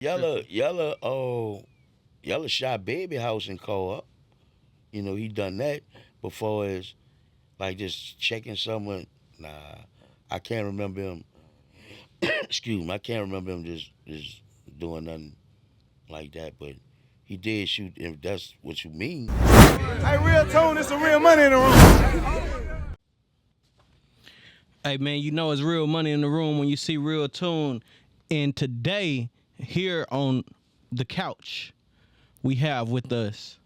Yella shot Baby House in co-op. You know, he done that before as like just checking someone. Nah, I can't remember him. Excuse me, I can't remember him just doing nothing like that. But he did shoot. If that's what you mean. Hey, real tone, there's some real money in the room. Hey man, you know it's real money in the room when you see Real Tune. And today, here on the couch, we have with us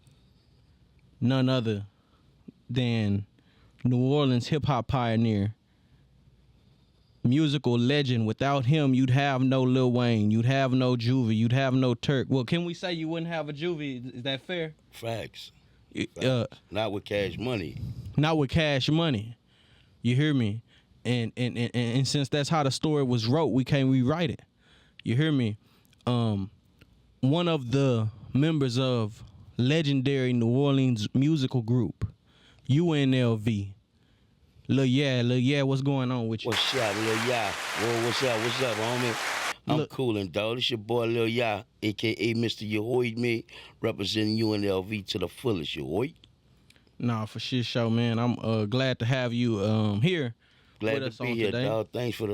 none other than New Orleans hip hop pioneer, musical legend. Without him, you'd have no Lil Wayne, you'd have no Juvie, you'd have no Turk. Well, can we say you wouldn't have a Juvie? Is that fair? Facts. Uh, Not with Cash Money. Not with Cash Money. You hear me? And since that's how the story was wrote, we can't rewrite it. You hear me? One of the members of legendary New Orleans musical group, UNLV. Lil Ya, what's going on with you? What's up, Lil Ya? Whoa, what's up, homie? I'm Look, coolin', dog. This your boy Lil Ya, a.k.a. Mr. Yahoid me, representing UNLV to the fullest, Yahoid. nah, for shit show, man. I'm glad to have you here Glad with us to be on here, today. dog. Thanks for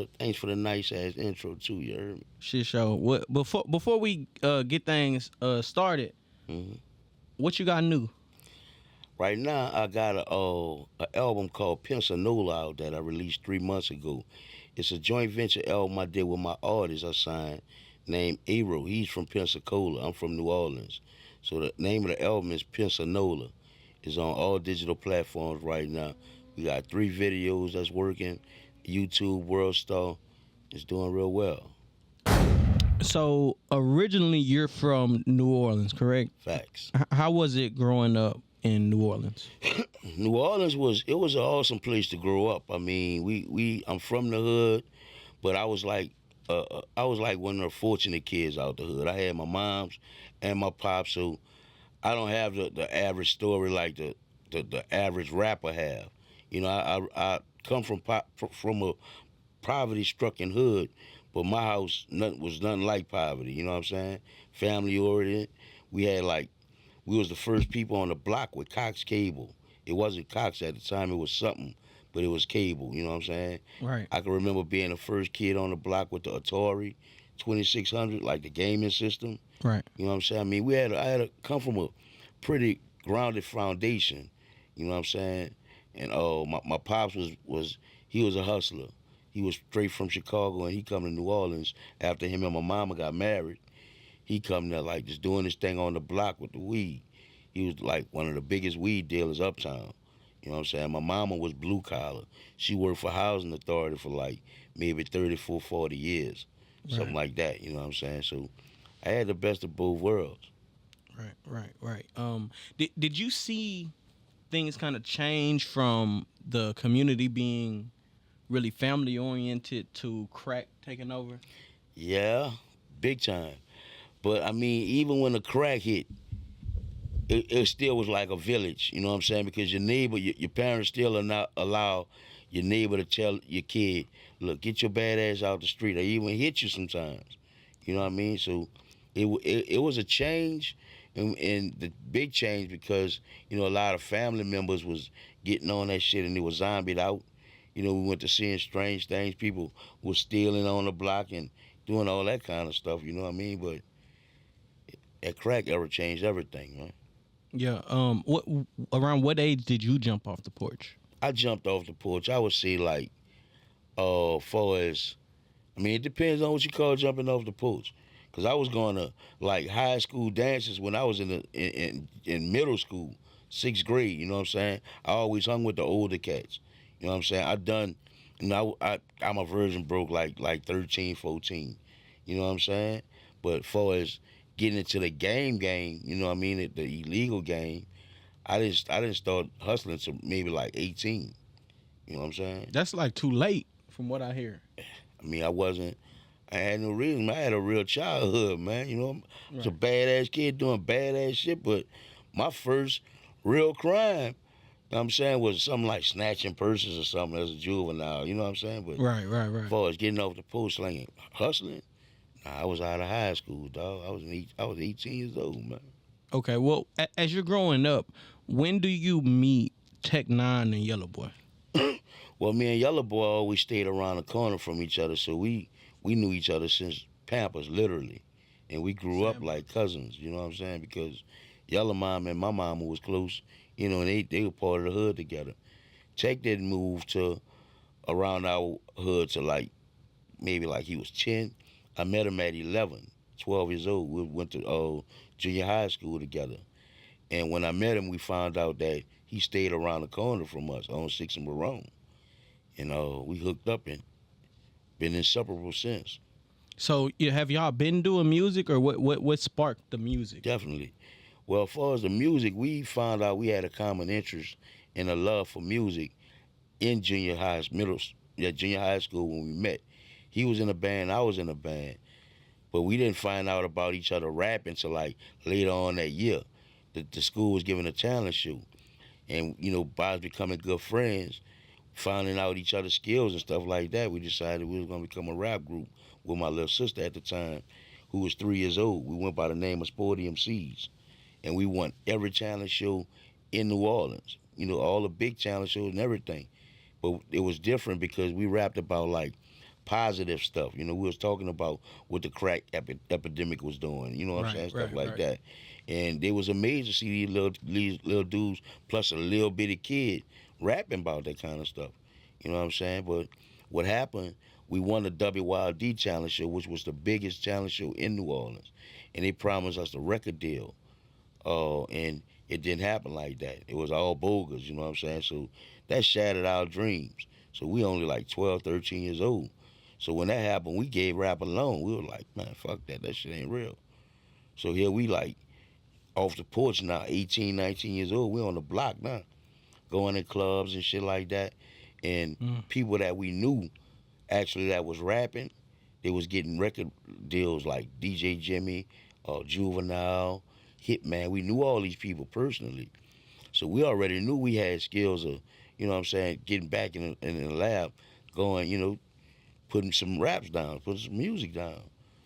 the nice ass intro too. You heard me? Shit show. What before we get things started, hmm what you got new? Right now, I got a album called Pensacola out that I released 3 months ago. It's a joint venture album I did with my artist I signed named Aero. He's from Pensacola. I'm from New Orleans. So the name of the album is Pensacola. It's on all digital platforms right now. We got 3 videos that's working. YouTube, World Star. It's doing real well. So originally you're from New Orleans, correct? Facts. How was it growing up in New Orleans? New Orleans was an awesome place to grow up. I mean, I'm from the hood, but I was like one of the fortunate kids out the hood. I had my moms and my pops, so I don't have the average story like the average rapper have. You know, I come from a poverty-stricken hood, but my house was nothing like poverty. You know what I'm saying? Family oriented. We had like we was the first people on the block with Cox cable. It wasn't Cox at the time. It was something, but it was cable. You know what I'm saying? Right. I can remember being the first kid on the block with the Atari 2600, like the gaming system. Right. You know what I'm saying? I mean, I had to come from a pretty grounded foundation. You know what I'm saying? And my pops he was a hustler. He was straight from Chicago, and he come to New Orleans after him and my mama got married. He come there like just doing his thing on the block with the weed. He was like one of the biggest weed dealers uptown. You know what I'm saying? My mama was blue collar. She worked for housing authority for like maybe 34, 40 years, something like that. You know what I'm saying? So I had the best of both worlds. Right. Did you see things kind of change from the community being really family oriented to crack taking over? Yeah, big time. But I mean, even when the crack hit, it still was like a village. You know what I'm saying? Because your neighbor, your parents still are not allow your neighbor to tell your kid, look, get your bad ass out the street. They even hit you sometimes. You know what I mean? So it was a change, and the big change because you know a lot of family members was getting on that shit and they was zombied out. You know, we went to seeing strange things. People was stealing on the block and doing all that kind of stuff. You know what I mean? But that crack era changed everything, man. Yeah. What around what age did you jump off the porch? I jumped off the porch. I would say like, far as, I mean, it depends on what you call jumping off the porch. Cause I was going to like high school dances when I was in middle school, 6th grade. You know what I'm saying? I always hung with the older cats. You know what I'm saying? You know, I'm a virgin broke like 13, 14. You know what I'm saying? But far as getting into the game, you know what I mean, the illegal game, I didn't start hustling until maybe like 18. You know what I'm saying? That's like too late, from what I hear. I mean, I had no reason. I had a real childhood, man. You know, I was a badass kid doing badass shit, but my first real crime, you know what I'm saying, was something like snatching purses or something as a juvenile. You know what I'm saying? But Right. as far as getting off the post slinging, hustling, Nah, I was out of high school, dog. I was 18 years old, man. Okay, well, as you're growing up, when do you meet Tech Nine and Yella Boy? Well, me and Yella Boy always stayed around the corner from each other, so we knew each other since Pampers, literally, and we grew up like cousins. You know what I'm saying? Because Yella mom and my mama was close, you know, and they were part of the hood together. Tech didn't move to around our hood to like maybe like he was 10. I met him at 11, 12 years old. We went to junior high school together. And when I met him, we found out that he stayed around the corner from us on 6 and Barone. And we hooked up and been inseparable since. So, have y'all been doing music, or what sparked the music? Definitely. Well, as far as the music, we found out we had a common interest and a love for music in junior high school when we met. He was in a band, I was in a band. But we didn't find out about each other rapping until like later on that year. The school was giving a talent show. And, by us becoming good friends, finding out each other's skills and stuff like that, we decided we was going to become a rap group with my little sister at the time, who was 3 years old. We went by the name of Sporty MCs. And we won every talent show in New Orleans. All the big talent shows and everything. But it was different because we rapped about like positive stuff. We was talking about what the crack epidemic was doing. You know what I'm saying? Stuff like that. And it was amazing to see these little dudes plus a little bitty kid rapping about that kind of stuff. You know what I'm saying? But what happened, we won the WYD talent show, which was the biggest talent show in New Orleans. And they promised us a record deal. And it didn't happen like that. It was all bogus, you know what I'm saying? So that shattered our dreams. So we only like 12, 13 years old. So when that happened, we gave rap alone. We were like, man, fuck that. That shit ain't real. So here we like off the porch now, 18, 19 years old. We on the block now, going in clubs and shit like that. And people that we knew actually that was rapping, they was getting record deals like DJ Jimmy, Juvenile, Hitman. We knew all these people personally. So we already knew we had skills of, you know what I'm saying, getting back in the lab, going, putting some raps down, putting some music down.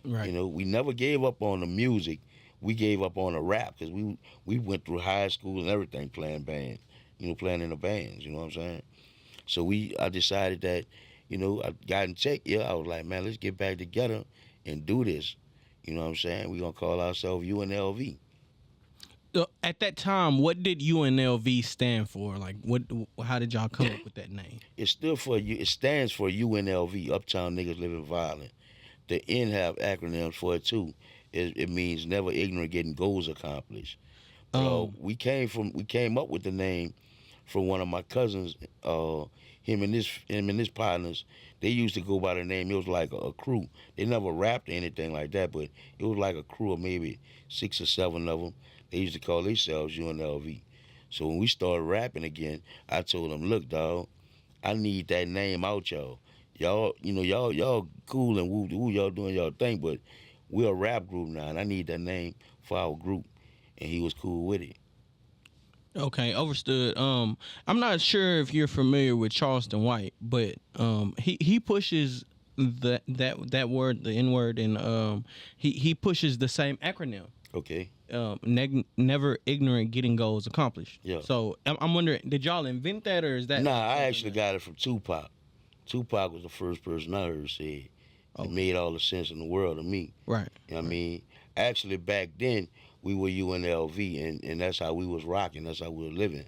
Right. We never gave up on the music. We gave up on the rap because we went through high school and everything playing bands, playing in the bands, you know what I'm saying? So I decided that, I got in Tech, I was like, man, let's get back together and do this. You know what I'm saying? We're going to call ourselves UNLV. At that time, what did UNLV stand for? Like, how did y'all come up with that name? It stands for UNLV, Uptown Niggas Living Violent. The N have acronyms for it too. It means never ignorant, getting goals accomplished. We came up with the name from one of my cousins. Him and his partners, they used to go by the name. It was like a crew. They never rapped or anything like that, but it was like a crew of maybe 6 or 7 of them. They used to call themselves UNLV. So when we started rapping again, I told them, look, dawg, I need that name out, y'all. Y'all cool and woo, y'all doing y'all thing, but we're a rap group now, and I need that name for our group. And he was cool with it. Okay, understood. I'm not sure if you're familiar with Charleston White, but he pushes that word, the N word, and he pushes the same acronym. Okay. Never ignorant, getting goals accomplished. Yeah. So I'm wondering, did y'all invent that, or is that? Nah, I actually got it from Tupac. Tupac was the first person I heard say it. It made all the sense in the world to me. Right. You know what I mean? Actually, back then, we were UNLV, and that's how we was rocking. That's how we were living.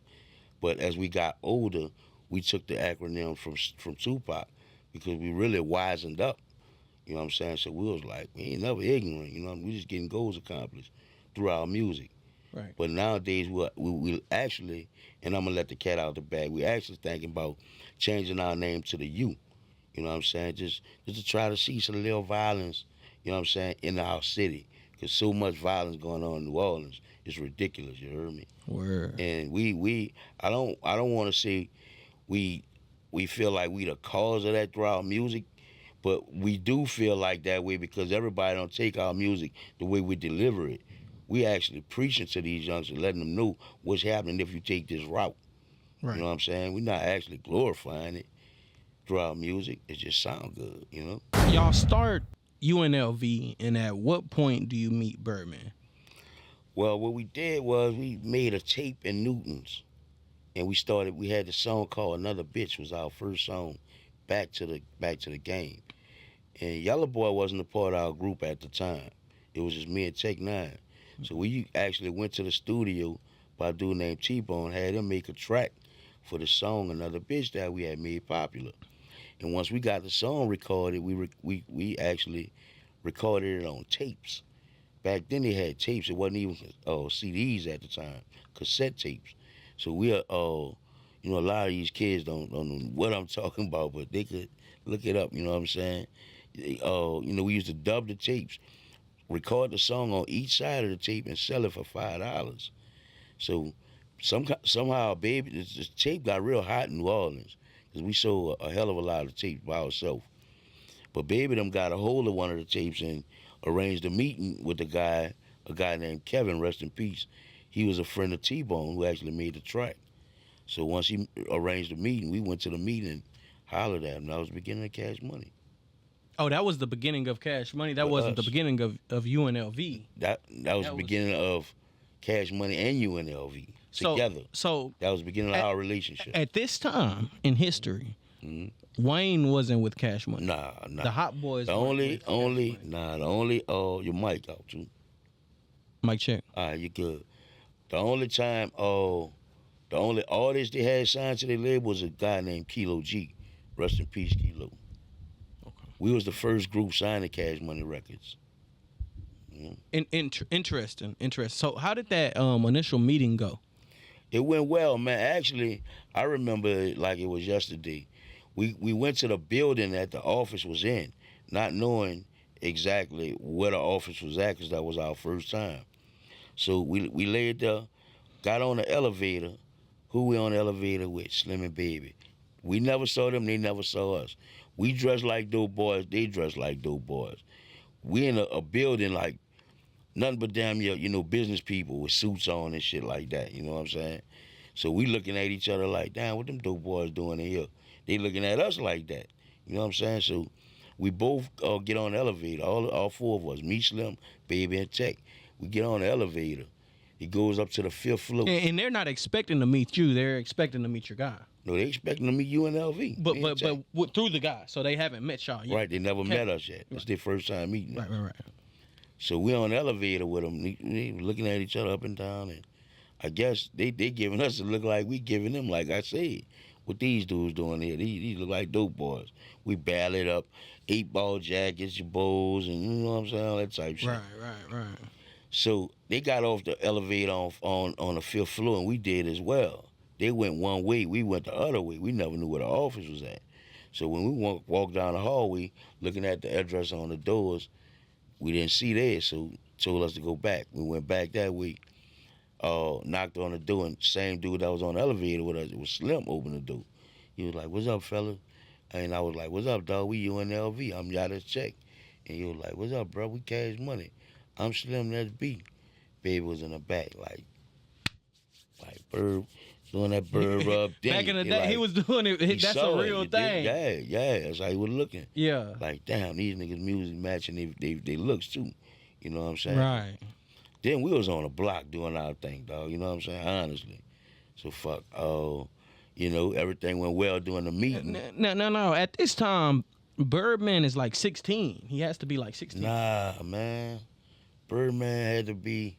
But as we got older, we took the acronym from Tupac because we really wisened up. You know what I'm saying? So we was like, we ain't never ignorant. We just getting goals accomplished through our music. Right. But nowadays, we actually, and I'm going to let the cat out the bag, we actually thinking about changing our name to the U. You know what I'm saying? Just to try to see some little violence, you know what I'm saying, in our city. Because so much violence going on in New Orleans. It's ridiculous, you heard me? Word. And I don't want to say we feel like we the cause of that through our music, but we do feel like that way because everybody don't take our music the way we deliver it. We actually preaching to these youngsters, letting them know what's happening if you take this route. Right. You know what I'm saying? We're not actually glorifying it through our music. It just sound good, Y'all start UNLV, and at what point do you meet Birdman? Well, what we did was we made a tape in Newton's, and we had the song called "Another Bitch" was our first song, back to the game. And Yella Boy wasn't a part of our group at the time. It was just me and Tech Nine. So we actually went to the studio by a dude named T-Bone, had him make a track for the song "Another Bitch" that we had made popular. And once we got the song recorded, we actually recorded it on tapes. Back then they had tapes. It wasn't even CDs at the time, cassette tapes. So a lot of these kids don't know what I'm talking about, but they could look it up. You know what I'm saying? We used to dub the tapes, record the song on each side of the tape, and sell it for $5. So somehow, baby, this tape got real hot in New Orleans because we sold a hell of a lot of tapes by ourselves. But baby, them got a hold of one of the tapes and arranged a meeting with a guy named Kevin, rest in peace. He was a friend of T-Bone who actually made the track. So once he arranged a meeting, we went to the meeting and hollered at him. That was the beginning of Cash Money. Oh, that was the beginning of Cash Money. That For wasn't us. the beginning of UNLV. That was the beginning of Cash Money and UNLV together. So that was the beginning of our relationship. At this time in history, Wayne wasn't with Cash Money. Nah. The Hot Boys. The only, your mic out too. Mic check. All right, you good. The only time, the only artist they had signed to their label was a guy named Kilo G. Rest in peace, Kilo. Okay. We was the first group signed to Cash Money Records. Interesting. So how did that initial meeting go? It went well, man. Actually, I remember it like it was yesterday. We went to the building that the office was in, not knowing exactly where the office was at because that was our first time. So we laid there, got on the elevator. Who we on the elevator with? Slim and Baby. We never saw them, they never saw us. We dressed like dope boys, they dressed like dope boys. We in a building like nothing but damn business people with suits on and shit like that, you know what I'm saying? So we looking at each other like, damn, what them dope boys doing in here? They looking at us like that, you know what I'm saying? So we both get on the elevator, all four of us, me, Slim, Baby, and Tech. We get on the elevator. It goes up to the 5th floor. And they're not expecting to meet you. They're expecting to meet your guy. No, they expecting to meet UNLV. But through the guy, so they haven't met y'all yet. Right, they never met us yet. It's their first time meeting. Right. So we on the elevator with them, they looking at each other up and down, and I guess they giving us a look like we giving them, like I said. What these dudes doing here? These look like dope boys. We ballet up, 8-ball jackets, your bows, and you know what I'm saying, all that type shit. Right. So they got off the elevator on the 5th floor, and we did as well. They went one way, we went the other way. We never knew where the office was at. So when we walked down the hallway, looking at the address on the doors, we didn't see there, so told us to go back. We went back that way, knocked on the door, and same dude that was on the elevator with us, it was Slim, opened the door. He was like, "What's up, fella?" And I was like, "What's up, dog? We UNLV. I'm Yada's check." And he was like, "What's up, bro? We Cash Money. I'm Slim, that's B." Baby was in the back, like Bird, doing that Bird rub thing. Back in the day, he was doing it. That's a real thing. Yeah, that's how he was looking. Yeah. Like, damn, these niggas' music matching they looks too. You know what I'm saying? Right. Then we was on the block doing our thing, dog. You know what I'm saying? Honestly. So fuck. Everything went well during the meeting. No. At this time, Birdman is like 16. He has to be like 16. Nah, man. Birdman had to be.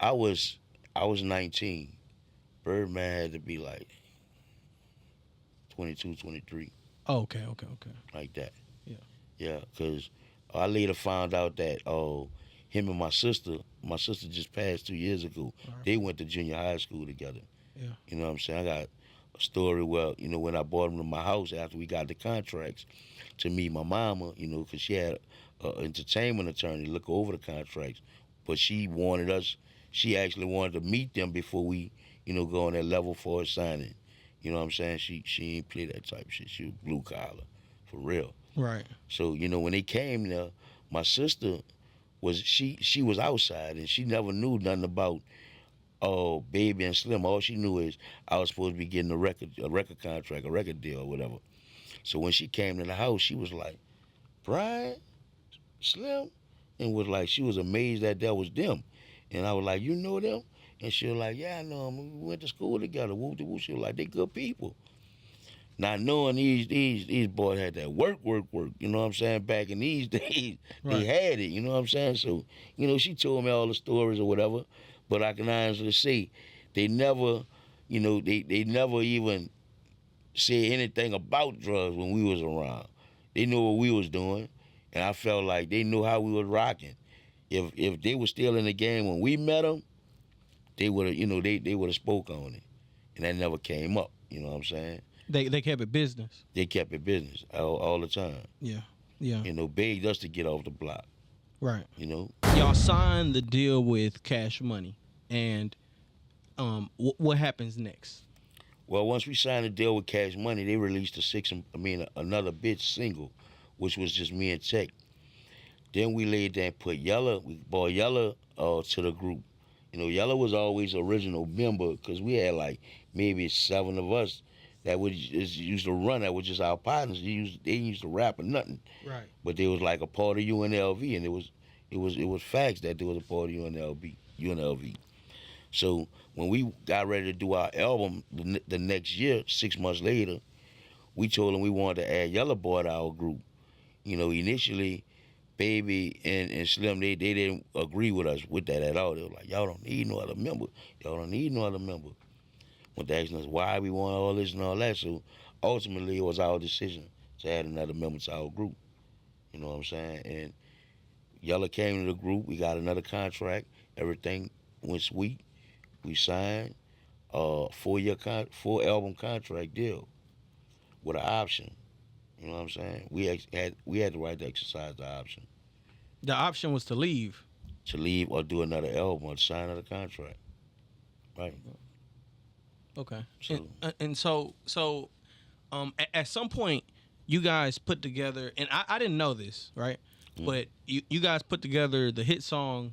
I was 19. Birdman had to be like 22, 23. Oh, okay. Like that. Yeah. Yeah, because I later found out that him and my sister just passed 2 years ago. Right. They went to junior high school together. Yeah. You know what I'm saying? I got a story where, when I brought him to my house after we got the contracts to meet my mama, because she had an entertainment attorney look over the contracts. But she actually wanted to meet them before we, go on that level for a signing. You know what I'm saying? She ain't play that type of shit. She was blue collar, for real. Right. So, when they came there, my sister she was outside and she never knew nothing about Baby and Slim. All she knew is I was supposed to be getting a record contract, a record deal or whatever. So when she came to the house, she was like, "Brian, Slim? And was like, she was amazed that was them. And I was like, you know them? And she was like, yeah, I know them. We went to school together. Whoop de whoop. She was like, they good people. Not knowing these boys had that work. You know what I'm saying? Back in these days, they had it. You know what I'm saying? So, you know, she told me all the stories or whatever. But I can honestly say, they never, you know, they never even said anything about drugs when we was around. They knew what we was doing, and I felt like they knew how we was rocking. If they were still in the game when we met them, they would have, you know, they would have spoke on it, and that never came up. You know what I'm saying? They kept it business. They kept it business all the time. Yeah. You know, begged us to get off the block. Right. You know. Y'all signed the deal with Cash Money, and what happens next? Well, once we signed a deal with Cash Money, they released another bitch single, which was just me and Tech. Then we laid there and put we brought Yella to the group. You know, Yella was always an original member because we had like maybe 7 of us that used to run. That was just our partners. They used to rap or nothing. Right. But they was like a part of UNLV, and it was facts that they was a part of UNLV. So when we got ready to do our album the next year, 6 months later, we told them we wanted to add Yella Boy to our group. You know, initially, Baby and Slim, they didn't agree with us with that at all. They were like, y'all don't need no other member. Y'all don't need no other member. When they asked us why we want all this and all that, so ultimately it was our decision to add another member to our group. You know what I'm saying? And Yella came to the group. We got another contract. Everything went sweet. We signed a 4-album contract deal with an option. You know what I'm saying? We had the right to exercise the option. The option was to leave. To leave or do another album or sign another contract. Right. Okay. So, at some point, you guys put together, and I didn't know this, right? Mm. But you guys put together the hit song,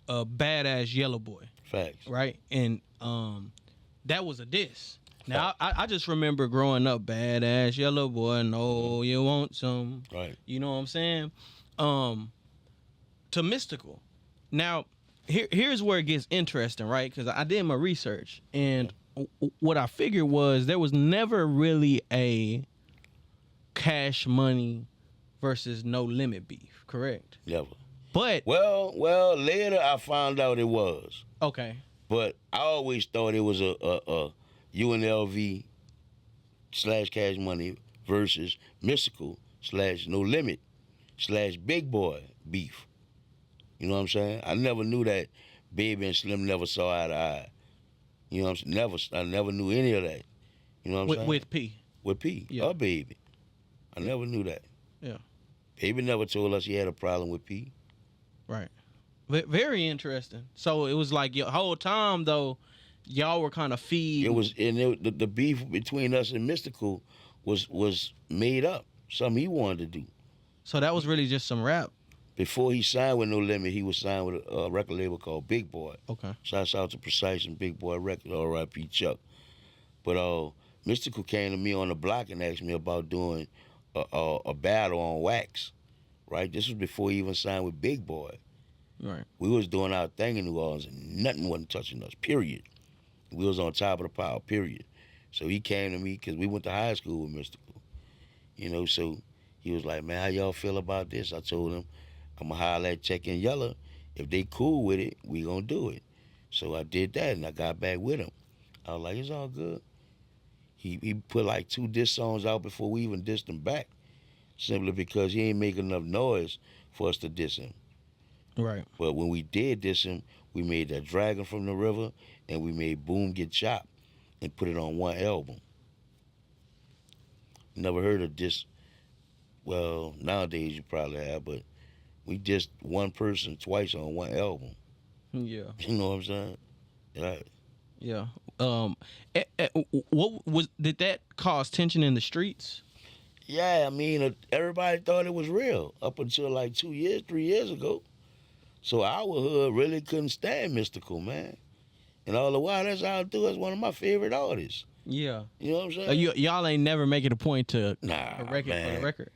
"Badass Yella Boy." Facts. Right, and that was a diss. Now I just remember growing up, "Badass Yella Boy, no, you want some." Right. You know what I'm saying? To Mystikal. Now, here's where it gets interesting, right? Because I did my research, and what I figured was there was never really a Cash Money versus No Limit beef, correct? Never. But well, later I found out it was. Okay. But I always thought it was a UNLV / Cash Money versus Mystikal / No Limit / Big Boy beef. You know what I'm saying? I never knew that Baby and Slim never saw eye to eye. You know what I'm saying? I never knew any of that. You know what I'm saying? With P. With P. Yeah. Or Baby. I never knew that. Yeah. Baby never told us he had a problem with P. Right. Very interesting. So it was like your whole time though, y'all were kind of feeding. It was, and the beef between us and Mystikal was made up. Something he wanted to do. So that was really just some rap. Before he signed with No Limit, he was signed with a record label called Big Boy. Okay. Shouts out to Precise and Big Boy Record, R.I.P. Chuck. But Mystikal came to me on the block and asked me about doing a battle on wax. Right. This was before he even signed with Big Boy. Right. We was doing our thing in New Orleans and nothing wasn't touching us, period. We was on top of the pile, period. So he came to me because we went to high school with Mystikal. You know, so he was like, man, how y'all feel about this? I told him, I'm going to holler at Check and Yella. If they cool with it, we going to do it. So I did that and I got back with him. I was like, it's all good. He put like 2 diss songs out before we even dissed him back, simply because he ain't making enough noise for us to diss him. Right. But when we did diss him, we made that Dragon from the River and we made Boom Get Chopped and put it on one album. Never heard of diss. Well, nowadays you probably have, but we dissed one person twice on one album. Yeah. You know what I'm saying? Right. Yeah. Did that cause tension in the streets? Yeah, I mean, everybody thought it was real up until like 3 years ago. So our hood really couldn't stand Mystikal, man. And all the while, that's how I do. That's one of my favorite artists. Yeah. You know what I'm saying? Y'all ain't never make it a point to nah, correct it for the record.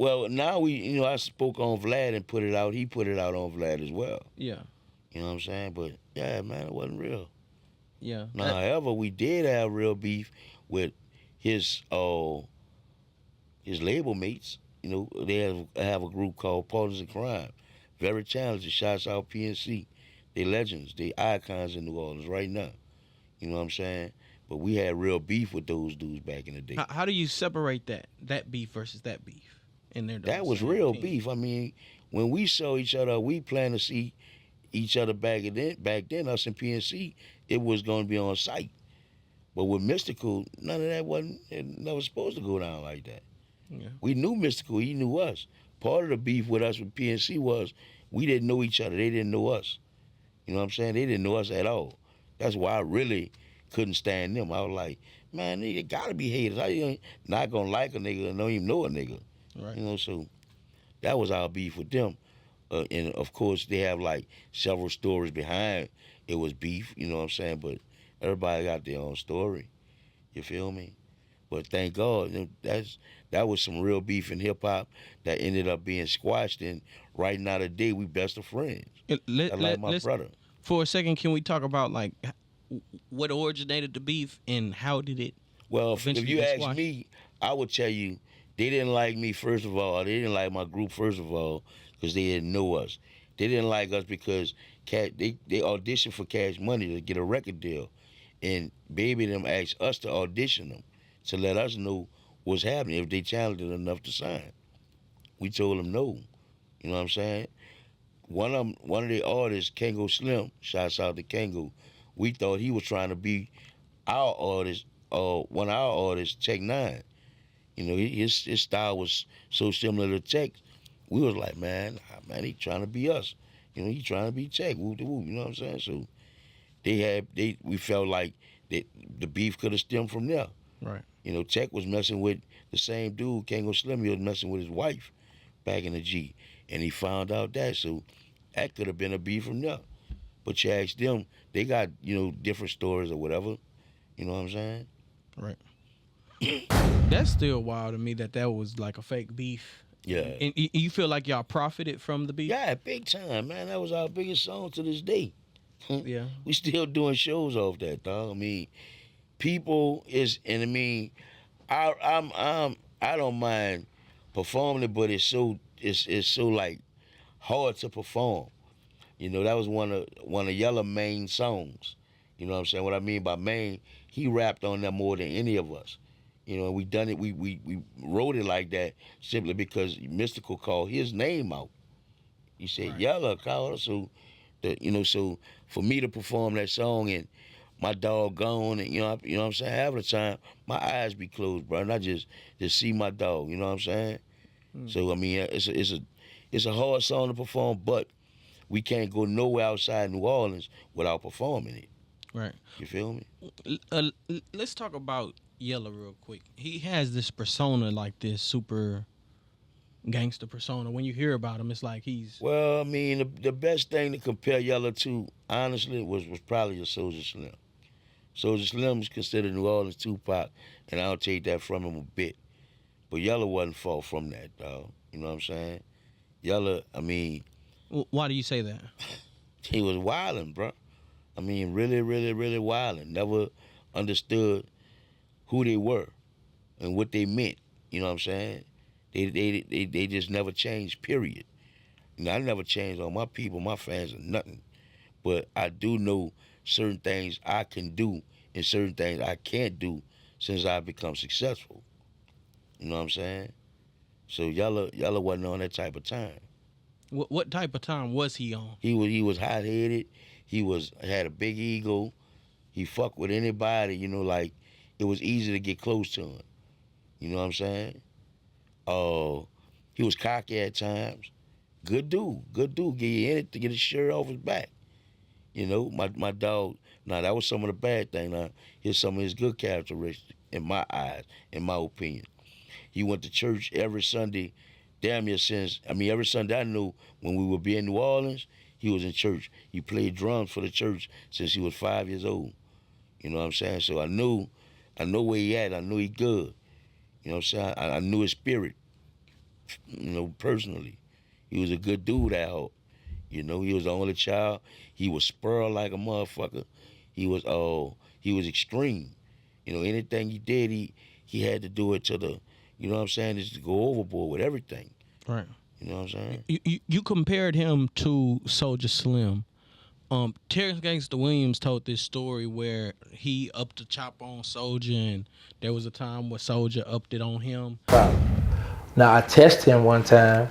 Well, now I spoke on Vlad and put it out. He put it out on Vlad as well. Yeah. You know what I'm saying? But yeah, man, it wasn't real. Yeah. Now, however, we did have real beef with his label mates. You know, they have a group called Partners in Crime. Very talented. Shouts out PNC. They legends. They icons in New Orleans right now. You know what I'm saying? But we had real beef with those dudes back in the day. How do you separate that beef versus that beef? That was real beef. I mean, when we saw each other, we planned to see each other back then, us and PNC, it was going to be on site. But with Mystikal, none of that it never supposed to go down like that. Yeah. We knew Mystikal, he knew us. Part of the beef with us with PNC was we didn't know each other. They didn't know us. You know what I'm saying? They didn't know us at all. That's why I really couldn't stand them. I was like, man, they gotta be haters. I ain't not gonna like a nigga and don't even know a nigga. Right. You know, so that was our beef with them. And of course, they have like several stories behind it was beef. You know what I'm saying? But everybody got their own story. You feel me? But thank God, that was some real beef in hip hop that ended up being squashed. And right now today, we best of friends. I like my brother. For a second, can we talk about like what originated the beef and how did it? Well, if you squashed? ask me, I would tell you they didn't like me first of all. They didn't like my group first of all because they didn't know us. They didn't like us because they auditioned for Cash Money to get a record deal, and Baby them asked us to audition them to let us know what's happening if they talented enough to sign. We told them no. You know what I'm saying? One of the artists, Kango Slim, shouts out to Kango. We thought he was trying to be our artist, one of our artists, Tech Nine. You know, his style was so similar to Tech. We was like, man, he trying to be us. You know, he trying to be Tech. Woo de woo. You know what I'm saying? So we felt like that the beef could have stemmed from there. Right. You know, Tech was messing with the same dude, Kango Slim. He was messing with his wife back in the G, and he found out that. So that could have been a beef from there. But you ask them, they got, different stories or whatever. You know what I'm saying? Right. That's still wild to me that was like a fake beef. Yeah. And you feel like y'all profited from the beef? Yeah, big time, man. That was our biggest song to this day. Yeah. We still doing shows off that, dog. I mean, people I don't mind performing it, but it's so like hard to perform. You know, that was one of Yella main songs. You know what I'm saying? What I mean by main, he rapped on that more than any of us. You know, we done it. We wrote it like that simply because Mystikal called his name out. He said, right. Yella called us. So, so for me to perform that song and my dog gone, and you know what I'm saying. Half the time, my eyes be closed, bro, and I just see my dog. You know what I'm saying? So I mean, it's a hard song to perform, but we can't go nowhere outside New Orleans without performing it. Right. You feel me? Let's talk about Yella real quick. He has this persona, like this super gangster persona. When you hear about him, it's like he's... Well, I mean, the best thing to compare Yella to, honestly, was probably a Soulja Slim. Soulja Slim is considered New Orleans Tupac, and I'll take that from him a bit. But Yella wasn't far from that, dog. You know what I'm saying? Yella, I mean... Why do you say that? He was wildin', bro. I mean, really, really, really wildin'. Never understood who they were and what they meant. You know what I'm saying? They just never changed, period. You know, I never changed on my people, my fans, or nothing. But I do know certain things I can do and certain things I can't do since I've become successful. You know what I'm saying? So Yella wasn't on that type of time. What type of time was he on? He was hot-headed. He had a big ego. He fucked with anybody, like it was easy to get close to him. You know what I'm saying? He was cocky at times. Good dude. Get you in it to get his shirt off his back. You know, my dog, now that was some of the bad things. Now, here's some of his good characteristics in my eyes, in my opinion. He went to church every Sunday, damn near every Sunday I knew when we would be in New Orleans, he was in church. He played drums for the church since he was 5 years old. You know what I'm saying? So I know where he at. I knew he good. You know what I'm saying? I knew his spirit. personally. He was a good dude at home. He was the only child. He was spoiled like a motherfucker. He was extreme. Anything he did, he had to do it to the, just to go overboard with everything. Right. You know what I'm saying? You compared him to Soulja Slim. Terrence Gangsta Williams told this story where he upped the chop on Soulja, and there was a time where Soulja upped it on him. Now I tested him one time,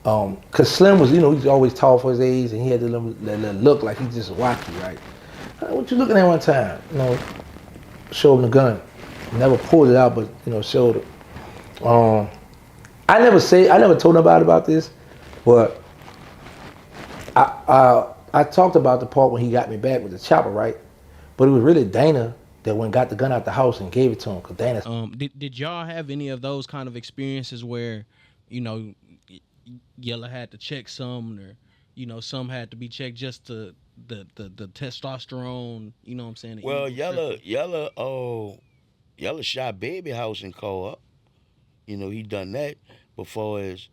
cause Slim was, he's always tall for his age, and he had that little look like he's just wacky, right? What you looking at one time? Showed him the gun. Never pulled it out, but showed it. I never told nobody about this, but I talked about the part when he got me back with the chopper, right? But it was really Dana that went and got the gun out the house and gave it to him, cause Dana. Did y'all have any of those kind of experiences where, Yella had to check some, or some had to be checked just to the testosterone? You know what I'm saying? Well, Yella shot Baby House in co-op. He done that before as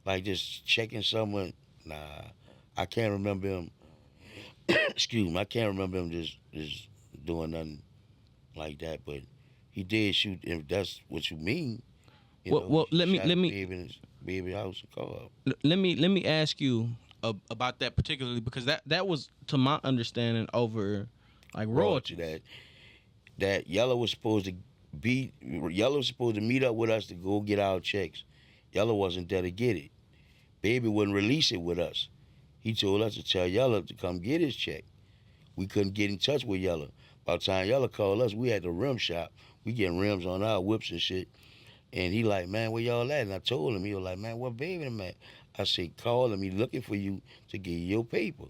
like just checking someone. Nah, I can't remember him. Excuse me, I can't remember him just doing nothing like that. But he did shoot. If that's what you mean. Well, let me Baby House in co-op. let me ask you about that particularly, because that was, to my understanding, over like royalties. That Yella was supposed to meet up with us to go get our checks. Yella wasn't there to get it. Baby wouldn't release it with us. He told us to tell Yella to come get his check. We couldn't get in touch with Yella. By the time Yella called us, we had the rim shop. We getting rims on our whips and shit. And he like, man, where y'all at? And I told him, he was like, man, where Baby them at? I said, call him. He looking for you to get your paper.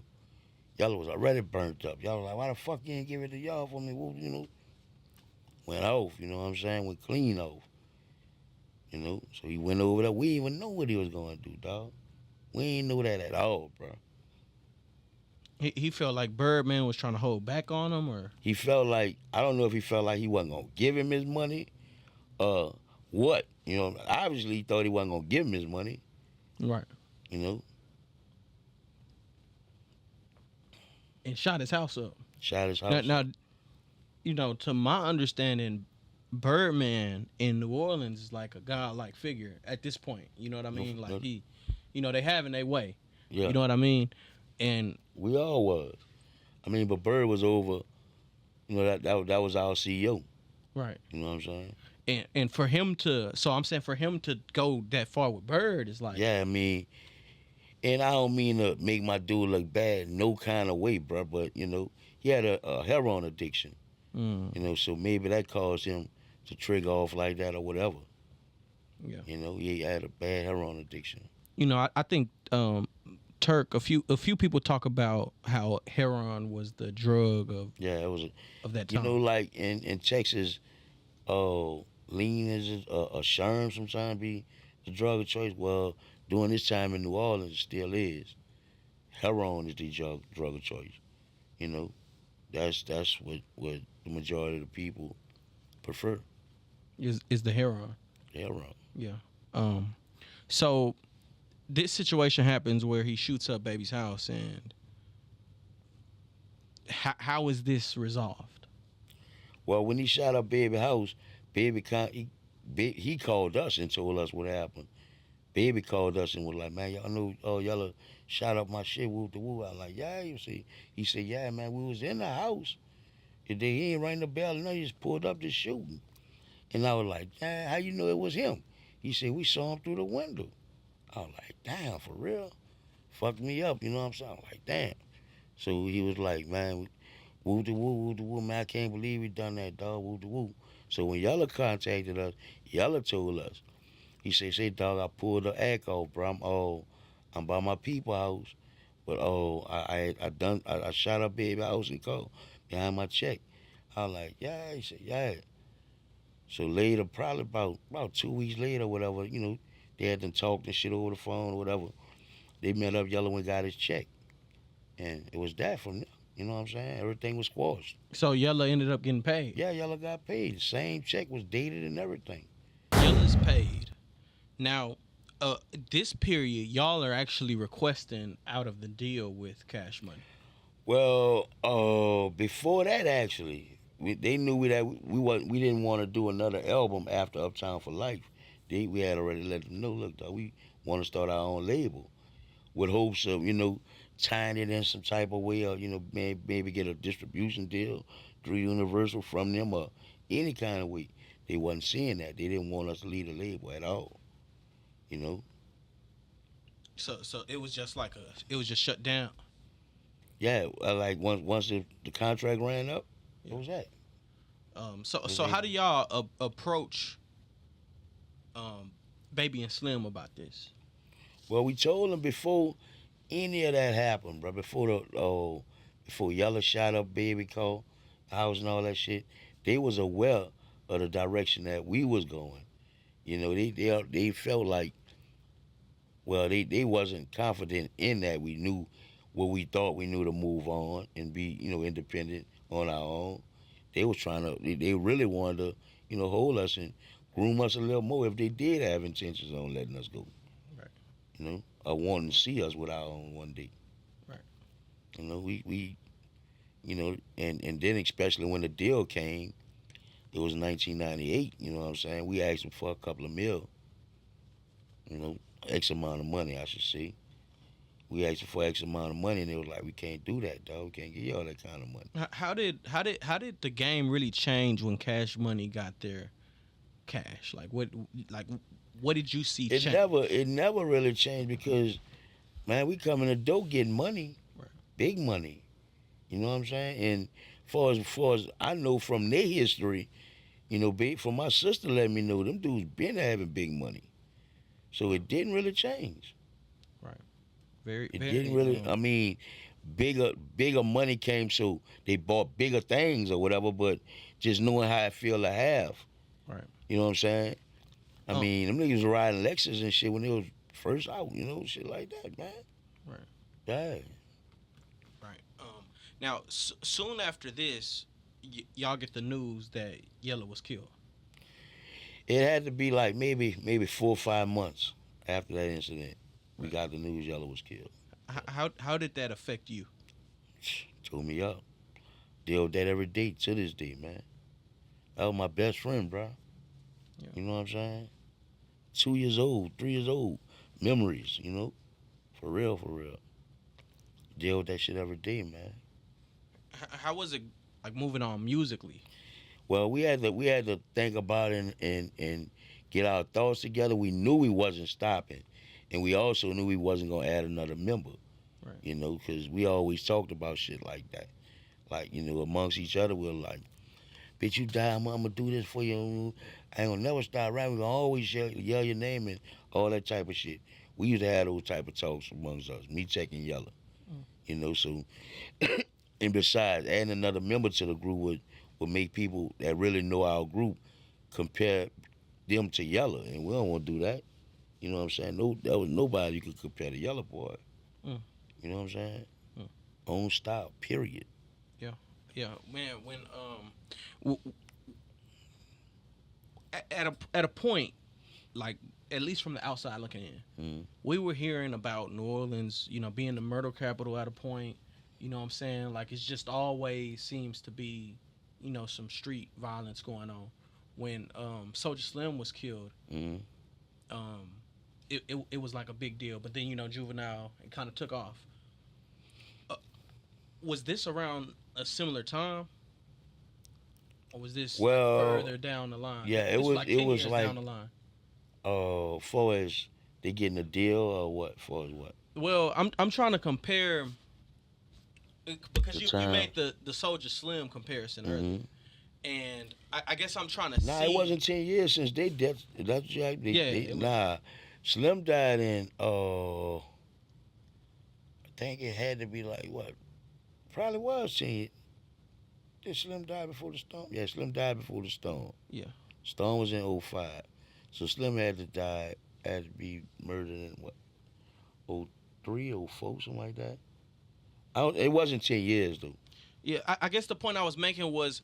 Yella was already burnt up. Y'all was like, why the fuck you ain't give it to y'all for me? Well, went off, you know what I'm saying? Went clean off. So he went over there. We didn't even know what he was going to do, dog. We ain't know that at all, bro. He felt like Birdman was trying to hold back on him, or he felt like, I don't know if he felt like he wasn't going to give him his money, what? Obviously he thought he wasn't going to give him his money. Right. And shot his house up. Shot his house up. Now, to my understanding, Birdman in New Orleans is like a godlike figure at this point. You know what I mean? Like they having their way. Yeah. You know what I mean? And we all was. But Bird was over. That was our CEO. Right. You know what I'm saying? And for him to, for him to go that far with Bird is like. Yeah, and I don't mean to make my dude look bad no kind of way, bro. But he had a heroin addiction. So maybe that caused him to trigger off like that or whatever. Yeah. He had a bad heroin addiction. I think Turk, a few people talk about how heroin was the drug of of that time. Like in Texas, lean is a sherm sometimes be the drug of choice. Well, during this time in New Orleans, it still is. Heroin is the drug of choice. That's what the majority of the people prefer. Is the heroin. Heroin. Yeah. So this situation happens where he shoots up Baby's house, and how is this resolved? Well, when he shot up Baby's house, he called us and told us what happened. Baby called us and was like, man, y'all know Yella shot up my shit, woo the woo. I was like, yeah, you see. He said, yeah, man, we was in the house. And then he ain't rang the bell, and he just pulled up just shooting. And I was like, damn, how you know it was him? He said, we saw him through the window. I was like, damn, for real? Fucked me up, you know what I'm saying? I was like, damn. So he was like, man, woo the woo, man, I can't believe he done that, dog, woo the woo. So when Yella contacted us, Yella told us, he said, say, dog, I pulled the act off, bro. I'm by my people house. But I shot up Baby house and called behind my check. I was like, yeah. He said, yeah. So later, probably about 2 weeks later, whatever, they had them talked and shit over the phone or whatever. They met up, Yella and got his check. And it was that from there. You know what I'm saying? Everything was squashed. So Yella ended up getting paid? Yeah, Yella got paid. The same check was dated and everything. Yella's paid. Now, this period, y'all are actually requesting out of the deal with Cash Money. Well, before that, actually, they knew that we didn't want to do another album after Uptown for Life. We had already let them know, look, dog, we want to start our own label with hopes of, tying it in some type of way, or maybe get a distribution deal through Universal from them, or any kind of way. They wasn't seeing that. They didn't want us to lead a label at all. So it was just it was just shut down. Yeah, like once the contract ran up, what was that? So how do y'all approach Baby and Slim about this? Well, we told them before any of that happened, bro. Before Yella shot up Baby Cole house and all that shit, they was aware of the direction that we was going. They felt like, well, they wasn't confident in that we knew what we thought we knew to move on and be, independent on our own. They was trying to, they really wanted to, hold us and groom us a little more if they did have intentions on letting us go. Right. Or wanting to see us with our own one day. Right. We and then especially when the deal came, it was 1998, you know what I'm saying? We asked them for a couple of mil, X amount of money, I should say. We asked for X amount of money, and they was like, "We can't do that, dog. We can't give y'all that kind of money." How did the game really change when Cash Money got their cash? What did you see change? It never really changed because, man, we come in the door getting money, right. Big money. You know what I'm saying? And far as I know from their history, from my sister let me know, them dudes been having big money, so it didn't really change. Right. It didn't really. I mean, bigger money came, so they bought bigger things or whatever. But just knowing how it feel to have, right? You know what I'm saying? I mean, them niggas were riding Lexus and shit when they was first out. Shit like that, man. Right. Yeah. Right. Now, soon after this, y'all get the news that Yella was killed. It had to be like maybe 4 or 5 months after that incident. We got the news Yella was killed. How did that affect you? Tore me up. Deal with that every day to this day, man. That was my best friend, bro. Yeah. You know what I'm saying? 2 years old, 3 years old. Memories, For real, for real. Deal with that shit every day, man. How was it like moving on musically? Well, we had to think about it and get our thoughts together. We knew we wasn't stopping. And we also knew we wasn't going to add another member, right. Because we always talked about shit like that. Like, amongst each other, we're like, bitch, you die, I'm going to do this for you. I ain't going to never stop rapping. We're going to always yell your name and all that type of shit. We used to have those type of talks amongst us, me, Tech, and Yella. So, and besides, adding another member to the group would make people that really know our group compare them to Yella, and we don't want to do that. You know what I'm saying? No, there was nobody you could compare to Yella Boy. Mm. You know what I'm saying? Own style, period. Yeah, man. When at a point, like at least from the outside looking in, we were hearing about New Orleans, being the murder capital at a point. You know what I'm saying? Like it's just always seems to be, some street violence going on. When Soulja Slim was killed, it was like a big deal. But then Juvenile, it kind of took off. Was this around a similar time, or was this further down the line? Yeah, it was. It was like down the line. Far as they getting a deal or what? Far as what? Well, I'm trying to compare because you made the Soulja Slim comparison earlier, and I guess I'm trying to see. Nah, it wasn't 10 years since they death. That's right. Slim died in I think it had to be like what? Probably was 10 years. Did Slim die before the storm? Yeah, Slim died before the storm. Yeah. Storm was in 05. So Slim had to be murdered in what? 03, 04, something like that. It wasn't 10 years though. Yeah, I guess the point I was making was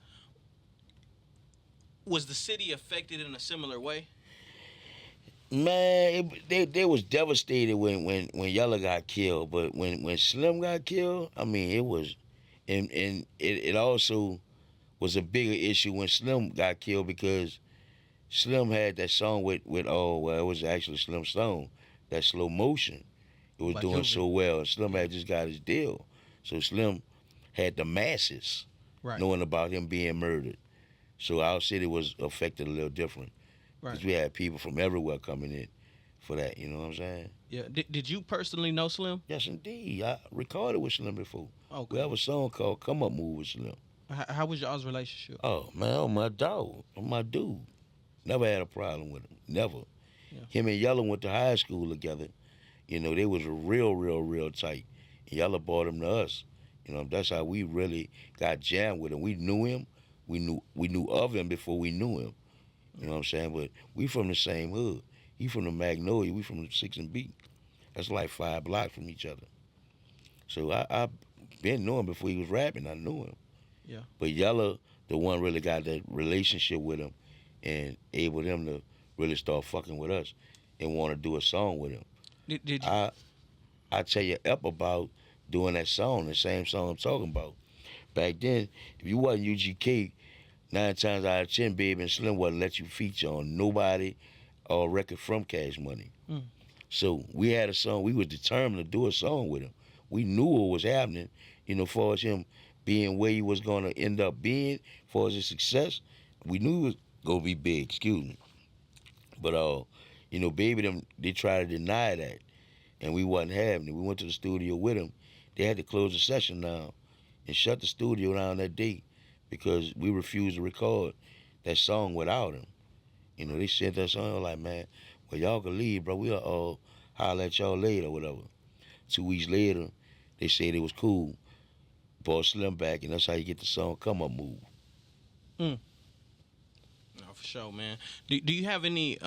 the city affected in a similar way? Man, they was devastated when Yella got killed, but when Slim got killed, I mean it was, and it also was a bigger issue when Slim got killed because Slim had that song with oh well it was actually Slim Stone, that Slow Motion. It was By doing Juvie. so well. Slim had just got his deal, so Slim had the masses Right. knowing about him being murdered. So our city was affected a little different because Right. we had people from everywhere coming in for that. You know what I'm saying? Yeah. Did you personally know Slim? Yes, indeed. I recorded with Slim before. Okay. We have a song called "Come Up Move" with Slim. How was y'all's relationship? Oh man, oh my dog, oh my dude. Never had a problem with him. Never. Yeah. Him and Yella went to high school together. You know, they was real tight. And Yella brought him to us. You know, that's how we really got jammed with him. We knew him. We knew of him before we knew him. You know what I'm saying? But we from the same hood. He from the Magnolia. We from the 6 and B. That's like 5 blocks from each other. So I been knowing him before he was rapping. I knew him. Yeah. But Yella, the one really got that relationship with him and able him to really start fucking with us and want to do a song with him. Did you? I tell you up about doing that song, the same song I'm talking about. Back then, if you wasn't UGK, 9 times out of 10, Baby and Slim wouldn't let you feature on nobody or record from Cash Money. Mm. So we had a song. We was determined to do a song with him. We knew what was happening, you know, far as him being where he was going to end up being, far as his success. We knew he was going to be big, excuse me. But, you know, Baby, them, they tried to deny that, and we wasn't having it. We went to the studio with him. They had to close the session down and shut the studio down that day because we refused to record that song without him. You know, they sent that song like, man, well, y'all can leave, bro. We'll holler at y'all later or whatever. 2 weeks later, they said it was cool. Brought Slim back, and that's how you get the song Come Up Move. No, for sure, man. Do you have any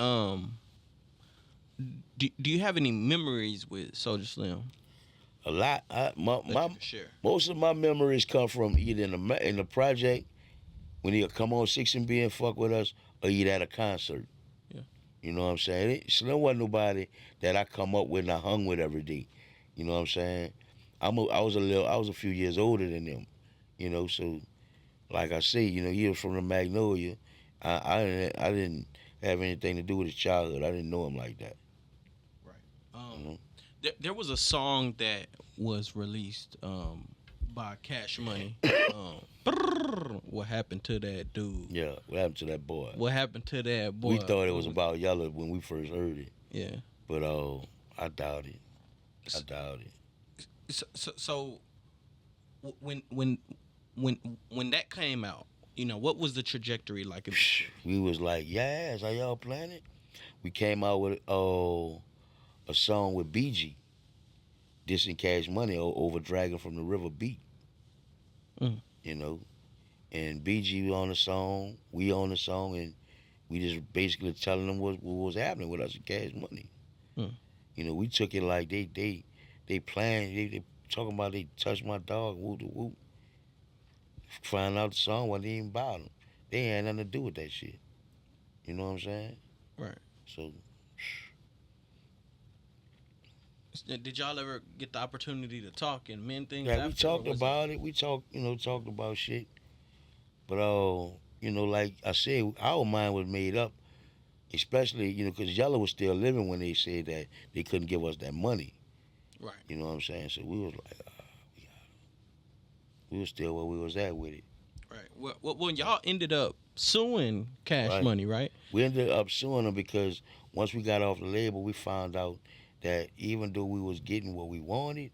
do you have any memories with Soulja Slim? A lot. That you can share. Most of my memories come from either in the project when he'll come on 6 and B and fuck with us, or either at a concert. Yeah. You know what I'm saying? Slim wasn't nobody that I come up with and I hung with every day. You know what I'm saying? I was a few years older than them. You know, so like I say, you know, he was from the Magnolia. I didn't have anything to do with his childhood. I didn't know him like that. Right. There was a song that was released by Cash Money. What happened to that dude? Yeah, what happened to that boy? What happened to that boy? We thought it was about Yella when we first heard it. Yeah. But I doubt it. I doubt it. So when that came out, you know, what was the trajectory like? We was like, yes, are y'all playing it? We came out with a song with BG, dissing Cash Money over Dragon from the River Beat. You know, and BG on the song, we on the song, and we just basically telling them what was happening with us and Cash Money. You know, we took it like they playing, they talking about they touched my dog, whoop de whoop. Find out the song wasn't even about them. They ain't had nothing to do with that shit. You know what I'm saying? Right. So, did y'all ever get the opportunity to talk and mend things? yeah, after, we talked about it. We talked about shit. But you know, like I said, our mind was made up, especially, you know, because Yella was still living when they said that they couldn't give us that money. Right. You know what I'm saying? So we was like, we was still where we was at with it. Right. Well, when y'all ended up suing Cash Money, right? We ended up suing them because once we got off the label, we found out that even though we was getting what we wanted,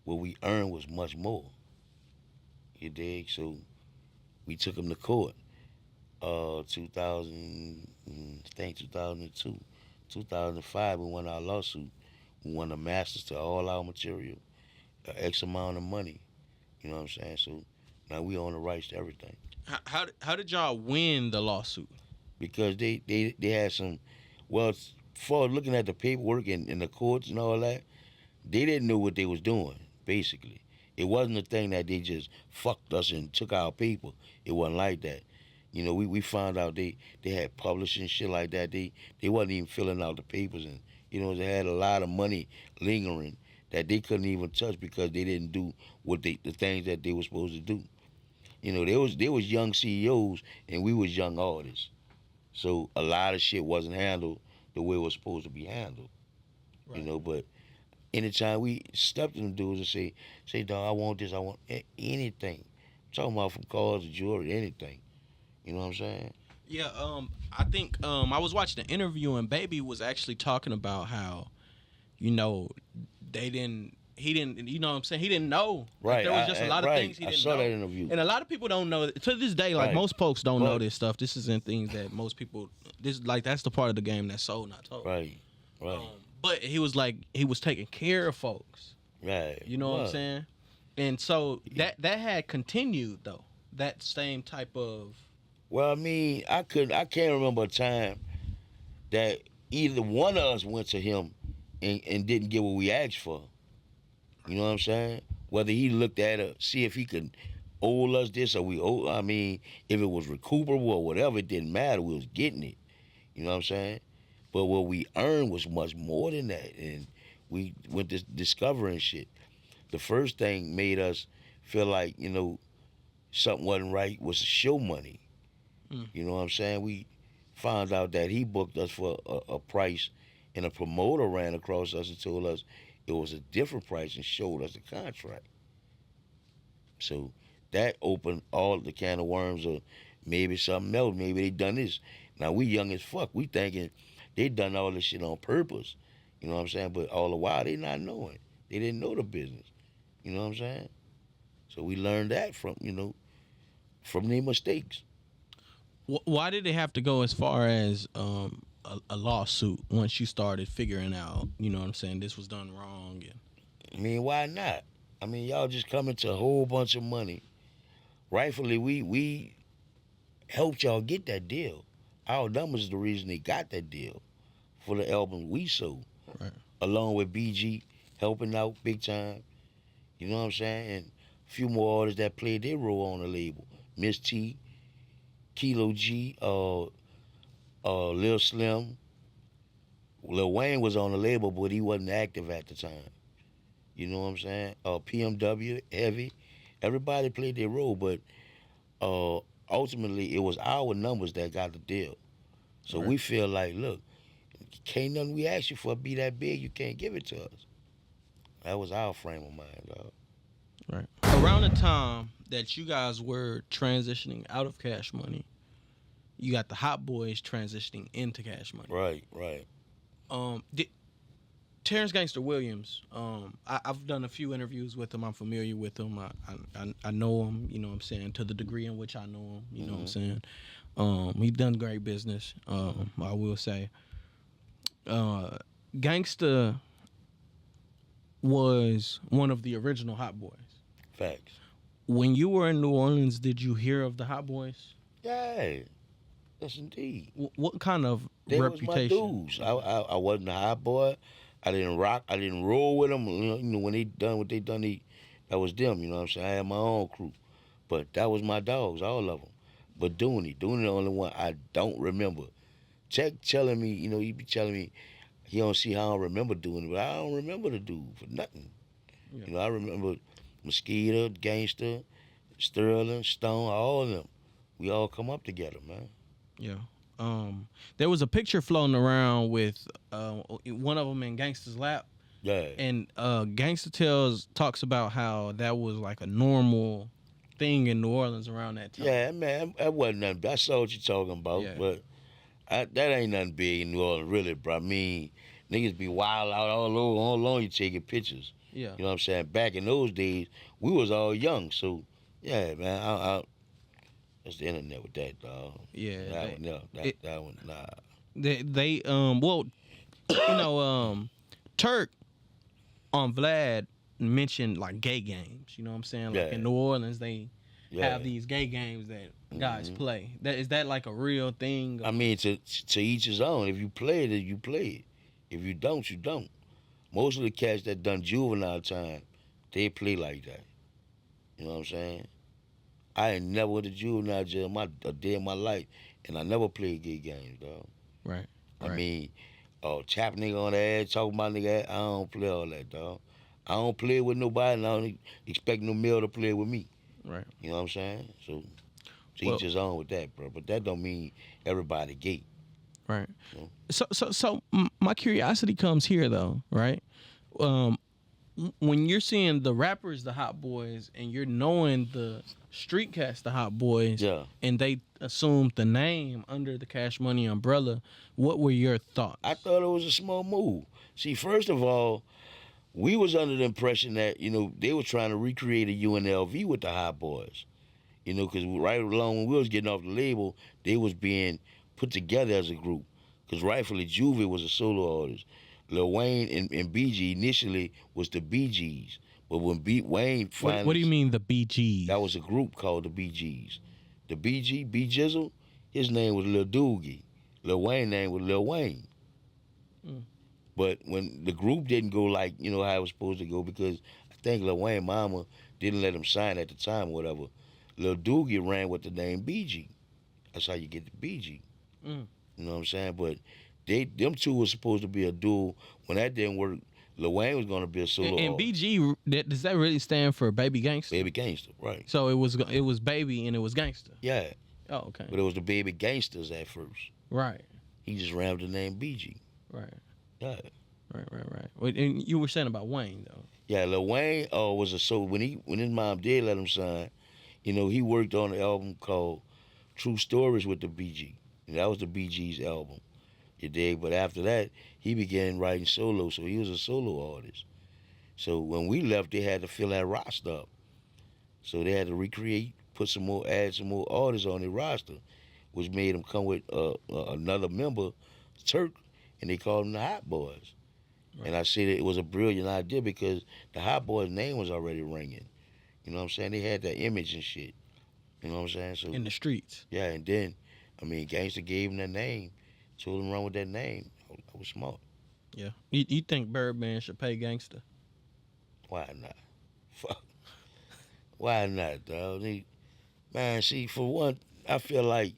what we earned was much more. You dig? So we took them to court. 2002, 2005, we won our lawsuit. We won the masters to all our material, X amount of money. You know what I'm saying? So now we own the rights to everything. How did y'all win the lawsuit? Because they had some, well, for looking at the paperwork and the courts and all that, they didn't know what they was doing, basically. It wasn't a thing that they just fucked us and took our people. It wasn't like that. You know, we found out they had publishing shit like that. They wasn't even filling out the papers, and you know they had a lot of money lingering that they couldn't even touch because they didn't do the things that they were supposed to do. You know, there was young CEOs and we was young artists, so a lot of shit wasn't handled the way it was supposed to be handled. Right. You know, but anytime we stepped in the dudes and say, dog, I want this, I want anything. I'm talking about from cars to jewelry, anything. You know what I'm saying? Yeah, I think I was watching an interview and Baby was actually talking about how, you know, he didn't, you know what I'm saying? He didn't know. Right. There was just a lot of things he didn't know. I saw that interview. And a lot of people don't know. To this day, like most folks don't know this stuff. This isn't things that most people, that's the part of the game that's sold, not told. Right. But he was taking care of folks. Right. You know what I'm saying? And so that had continued though. That same type of. Well, I mean, I can't remember a time that either one of us went to him and didn't get what we asked for. You know what I'm saying? Whether he looked at it, see if he could owe us this or we owe. I mean, if it was recuperable or whatever, it didn't matter. We was getting it. You know what I'm saying? But what we earned was much more than that, and we went to discovering shit. The first thing made us feel like, you know, something wasn't right was the show money. You know what I'm saying? We found out that he booked us for a price, and a promoter ran across us and told us it was a different price and showed us the contract. So that opened all the can of worms of maybe something else. Maybe they done this. Now we young as fuck. We thinking they done all this shit on purpose. You know what I'm saying? But all the while they not knowing. They didn't know the business. You know what I'm saying? So we learned that from their mistakes. Why did it have to go as far as a lawsuit once you started figuring out, you know what I'm saying, this was done wrong? And I mean, why not? I mean, y'all just coming to a whole bunch of money. Rightfully, we helped y'all get that deal. Our numbers is the reason they got that deal for the album we sold. Right. Along with BG helping out big time. You know what I'm saying? And a few more artists that played their role on the label. Miss T, Kilo G, Lil Slim. Lil Wayne was on the label, but he wasn't active at the time. You know what I'm saying? PMW, Heavy. Everybody played their role, but ultimately it was our numbers that got the deal. So we feel like, look, can't nothing we ask you for be that big, you can't give it to us. That was our frame of mind, dog. Right. Around the time that you guys were transitioning out of Cash Money, you got the Hot Boys transitioning into Cash Money. Right. Terrence Gangster Williams, I've done a few interviews with him. I'm familiar with him. I know him, you know what I'm saying, to the degree in which I know him, you know what I'm saying. He's done great business, I will say. Gangsta was one of the original Hot Boys. Facts. When you were in New Orleans, did you hear of the Hot Boys? Yeah. Yes, indeed. What kind of they reputation? Was my dudes. I wasn't a hot boy. I didn't rock. I didn't roll with them. You know, when they done what they done, that was them. You know what I'm saying? I had my own crew, but that was my dogs, all of them. But Dooney the only one I don't remember. Check telling me, you know, he be telling me he don't see how I don't remember Dooney, but I don't remember the dude for nothing. Yeah. You know, I remember Mosquito, Gangsta, Sterling, Stone, all of them. We all come up together, man. Yeah. There was a picture floating around with one of them in Gangsta's lap. Yeah. And Gangsta talks about how that was like a normal thing in New Orleans around that time. Yeah, man, that wasn't nothing. I saw what you're talking about, but that ain't nothing big in New Orleans, really, bro. I mean, niggas be wild out all along you taking pictures. Yeah. You know what I'm saying? Back in those days, we was all young, so yeah, man, that's the internet with that, dog. Yeah. That one, nah. They well, you know, Turk on Vlad mentioned like gay games. You know what I'm saying? Like in New Orleans, they have these gay games that guys play. Is that like a real thing? I mean, to each his own. If you play it, you play it. If you don't, you don't. Most of the cats that done juvenile time, they play like that. You know what I'm saying? I ain't never went to juvenile jail a day in my life, and I never played gay games, dog. Right. I mean, chap nigga on the ass, talk my nigga ass, I don't play all that, dog. I don't play with nobody, and I don't expect no male to play with me. Right. You know what I'm saying? So Well- each his own with that, bro. But that don't mean everybody gay. Right. You know? So my curiosity comes here though, right? When you're seeing the rappers, the Hot Boys, and you're knowing the street cats, the Hot Boys, Yeah. and they assumed the name under the Cash Money umbrella, what were your thoughts? I thought it was a small move. See, first of all, we was under the impression that, they were trying to recreate a UNLV with the Hot Boys. Because right along when we was getting off the label, they was being put together as a group. Because rightfully, Juvie was a solo artist. Lil Wayne and BG initially was the BGs. But when Wayne finally... What do you mean the BGs? That was a group called the BGs. The BG, B Jizzle, his name was Lil Doogie. Lil Wayne name was Lil Wayne. But when the group didn't go like, how it was supposed to go, because I think Lil Wayne mama didn't let him sign at the time or whatever, Lil Doogie ran with the name BG. That's how you get the BG. You know what I'm saying? But them two was supposed to be a duo. When that didn't work, Lil Wayne was going to be a solo and artist. BG, does that really stand for Baby Gangsta? Baby Gangsta, right. So it was Baby and it was Gangsta. Yeah. Oh, okay. But it was the Baby Gangsters at first. Right. He just ran with the name BG. Right. Yeah. Right. Wait, and you were saying about Wayne though. Yeah, Lil Wayne was a solo. When his mom did let him sign, he worked on an album called True Stories with the BG. And that was the BG's album. You dig? But after that, he began writing solo, so he was a solo artist. So when we left, they had to fill that roster up. So they had to recreate, add some more artists on their roster, which made them come with another member, Turk, and they called them the Hot Boys. Right. And I said it was a brilliant idea because the Hot Boys' name was already ringing. You know what I'm saying? They had that image and shit. You know what I'm saying? So in the streets. Yeah, and then, Gangsta gave him that name, told him to run with that name. I was smart. Yeah. You think Birdman should pay Gangsta? Why not? Fuck. Why not, dog? Man, see, for one, I feel like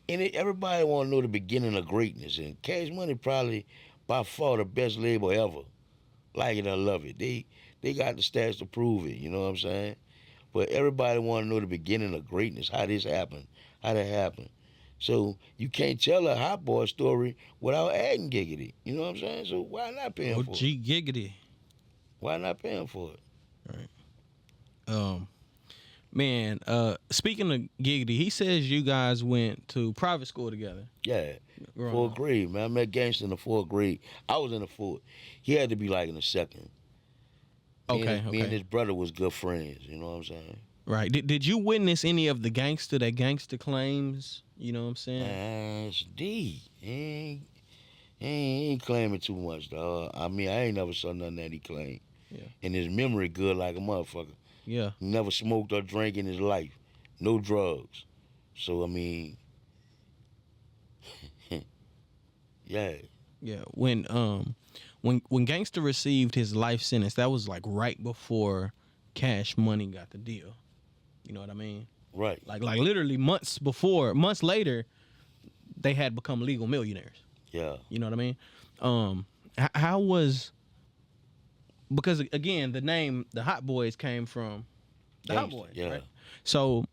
everybody want to know the beginning of greatness, and Cash Money probably by far the best label ever. Like it or love it. They got the stats to prove it, you know what I'm saying? But everybody want to know the beginning of greatness, how this happened, how that happened. So you can't tell a Hot Boy story without adding Giggity. You know what I'm saying? So why not pay him for it? OG Giggity. Why not pay him for it? Right. Man, speaking of Giggity, he says you guys went to private school together. Yeah. Fourth grade, man. I met Gangsta in the fourth grade. I was in the fourth. He had to be like in the second. Me and his brother was good friends, you know what I'm saying? Right. Did you witness any of the gangster that Gangsta claims? You know what I'm saying? That's D. He ain't claiming too much, dog. I ain't never saw nothing that he claimed. Yeah. And his memory good like a motherfucker. Yeah. He never smoked or drank in his life. No drugs. So, yeah. Yeah. When Gangsta received his life sentence, that was like right before Cash Money got the deal. You know what I mean? Right. Like literally months later, they had become legal millionaires. Yeah. You know what I mean? How was, because again, the name, the Hot Boys came from the Gangsta, Hot Boys, yeah. right? So,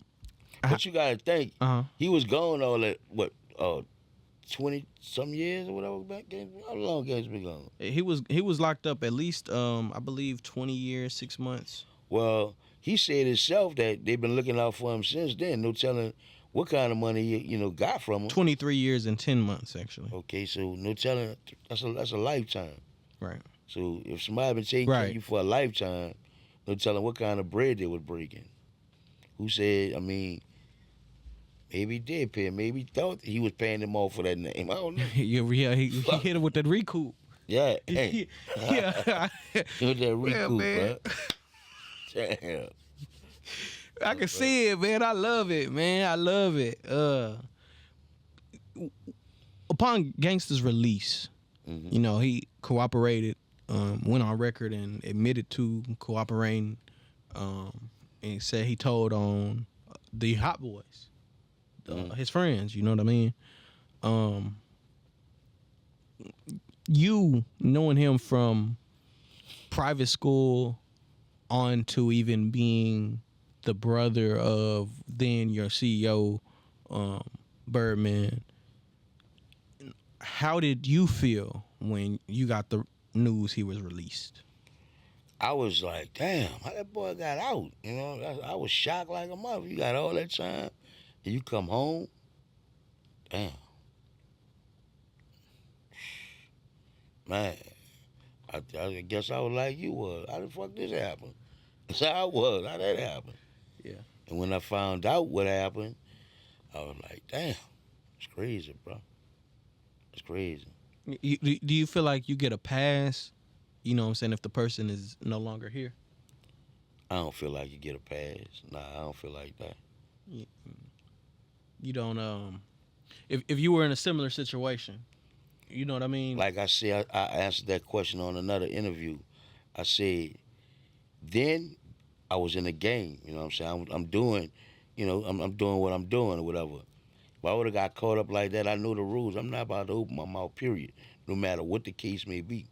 but you gotta think, Uh-huh. he was gone all that, 20-some years or whatever back then? How long Gangsta been gone? he was locked up at least, I believe, 20 years, 6 months. Well, he said himself that they've been looking out for him since then. No telling what kind of money he, got from him. 23 years and 10 months, actually. Okay, so no telling. That's a lifetime. Right. So if somebody been taking care of you for a lifetime, no telling what kind of bread they was breaking. Who said? Maybe he did pay him. Maybe he thought he was paying them off for that name. I don't know. Yeah, he hit him with that recoup. Yeah. Hey. Yeah. With that recoup, man. bro. Damn. I can see it, man. I love it, man. I love it. Upon Gangsta's release, he cooperated, went on record and admitted to cooperating. and he said he told on the Hot Boys, his friends. You know what I mean? You knowing him from private school on to even being the brother of then your CEO, Birdman. How did you feel when you got the news he was released? I was like, damn, how that boy got out? You know, I was shocked like a mother. You got all that time, and you come home. Damn, man. I guess I was like you was. How the fuck this happen? That's how I was. How that happened? Yeah. And when I found out what happened, I was like, damn, it's crazy, bro. It's crazy. Do you feel like you get a pass? You know what I'm saying? If the person is no longer here? I don't feel like you get a pass. Nah, I don't feel like that. You don't, if you were in a similar situation, you know what I mean? Like I said, I answered that question on another interview. I said, then I was in the game. You know what I'm saying? I'm doing, you know, I'm doing what I'm doing or whatever. If I would have got caught up like that, I knew the rules. I'm not about to open my mouth, period, no matter what the case may be.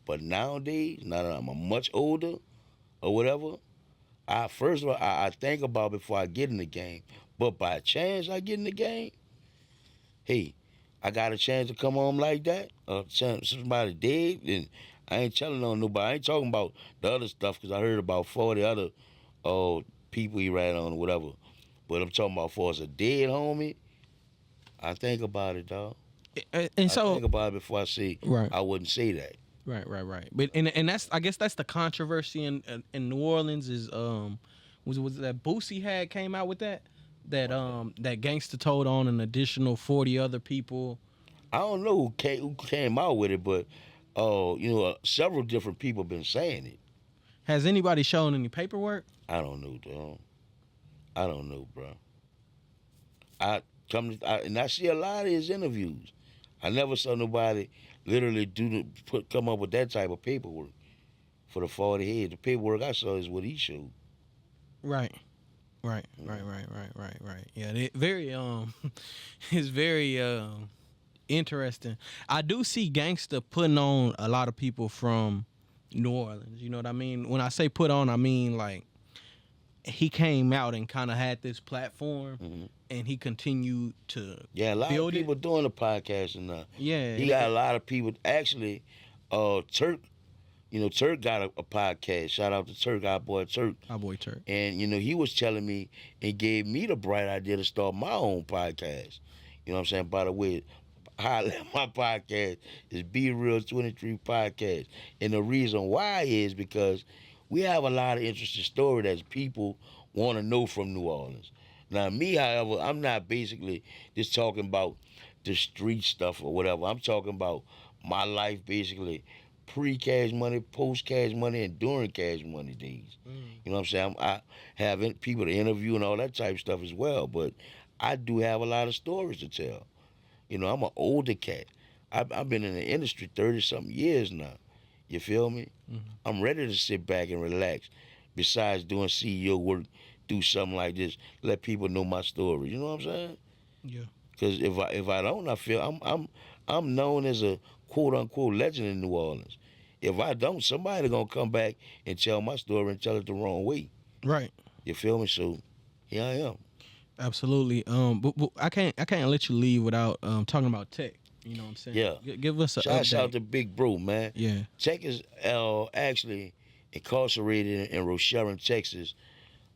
But nowadays, now that I'm much older or whatever, first of all, I think about before I get in the game. But by chance I get in the game, hey, I got a chance to come home like that, or somebody dead, and I ain't telling on nobody. I ain't talking about the other stuff because I heard about 40 other people he ran on or whatever. But I'm talking about for us a dead homie, I think about it, dog. And so I think about it before I say right. I wouldn't say that. Right. But and that's, I guess that's the controversy in New Orleans is was that Boosie had came out with that Gangsta told on an additional 40 other people. I don't know who came out with it, but several different people been saying it. Has anybody shown any paperwork? I don't know, dog. I don't know, bro. And I see a lot of his interviews. I never saw nobody literally come up with that type of paperwork for the 40 heads. The paperwork I saw is what he showed. Right. Yeah, it's very interesting. I do see Gangsta putting on a lot of people from New Orleans. You know what I mean? When I say put on, I mean like he came out and kind of had this platform, and he continued to a lot of people doing the podcast now. Yeah, he got a lot of people. Actually, Turk. Turk got a podcast. Shout out to Turk, our boy Turk. Our boy Turk. And, he was telling me and gave me the bright idea to start my own podcast. You know what I'm saying? By the way, my podcast is Be Real 23 Podcast. And the reason why is because we have a lot of interesting stories that people want to know from New Orleans. Now, me, however, I'm not basically just talking about the street stuff or whatever. I'm talking about my life, basically, pre-cash money, post-cash money, and during cash money days. You know what I'm saying? I have people to interview and all that type of stuff as well, but I do have a lot of stories to tell. I'm an older cat. I've been in the industry 30-something years now. You feel me? I'm ready to sit back and relax. Besides doing CEO work, do something like this, let people know my story. You know what I'm saying? Yeah. Because if I don't, I feel I'm known as a quote unquote legend in New Orleans. If I don't, somebody gonna come back and tell my story and tell it the wrong way. Right. You feel me? So here I am. Absolutely. But I can't let you leave without talking about Tech. You know what I'm saying? Yeah. Give us a Shout update. out to Big Bro, man. Yeah. Tech is actually incarcerated in Rochelle, Texas.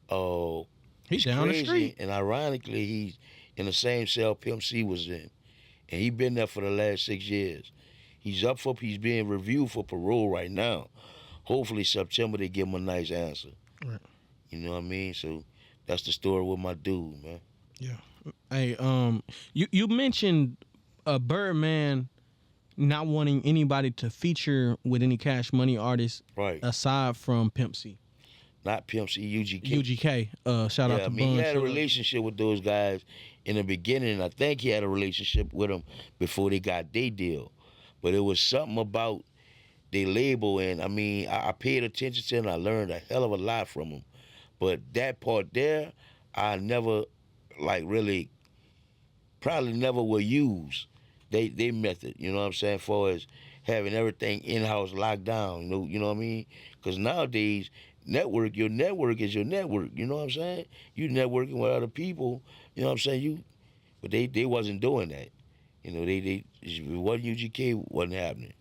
He's down crazy, the street. And ironically, he's in the same cell Pimp C was in. And he been there for the last 6 years. He's being reviewed for parole right now. Hopefully September they give him a nice answer. Right. You know what I mean? So that's the story with my dude, man. Yeah. Hey, you mentioned Birdman not wanting anybody to feature with any Cash Money artists, Right. aside from Pimp C. Not Pimp C, UGK. UGK. Shout out to he had a Bun. relationship with those guys in the beginning. I think he had a relationship with them before they got their deal. But it was something about their label, and I mean, I paid attention to it, and I learned a hell of a lot from them. But that part there, I never like really probably never will use they method, you know what I'm saying, as far as having everything in-house locked down, you know what I mean? Because nowadays, your network is your network, you know what I'm saying? You networking with other people, you know what I'm saying? But they wasn't doing that. You know, if it wasn't UGK, wasn't happening.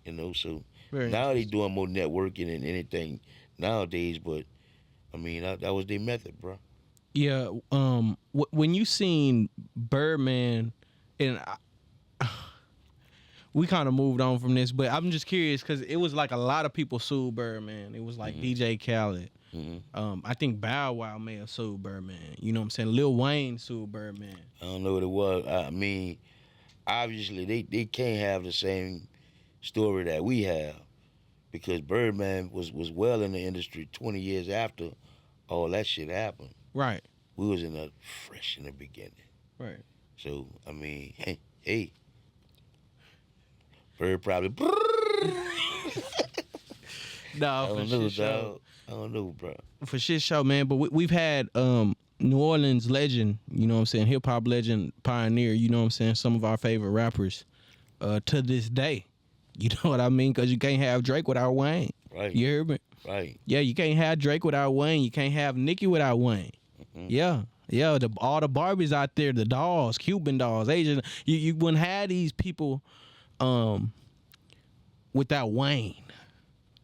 You know, so Very now they interesting. doing more networking and anything nowadays, but I mean, that was their method, bro. Yeah. When you seen Birdman, and we kind of moved on from this, but I'm just curious because it was like a lot of people sued Birdman. It was like DJ Khaled. I think Bow Wow may have sued Birdman. You know what I'm saying? Lil Wayne sued Birdman. I don't know what it was. I mean, obviously they can't have the same story that we have because Birdman was well in the industry 20 years after all that shit happened. Right. We was in the fresh in the beginning. Right. So I mean, hey, Bird probably. Nah, I for don't know, shit show. dog. I don't know, bro. For shit show, man. But we've had New Orleans legend, you know what I'm saying, hip hop legend, pioneer, you know what I'm saying, some of our favorite rappers to this day. You know what I mean? Because you can't have Drake without Wayne. Right. You hear me? Right. Yeah, you can't have Drake without Wayne. You can't have Nicki without Wayne. Yeah. Yeah, all the Barbies out there, the dolls, Cuban dolls, Asian. You wouldn't have these people without Wayne.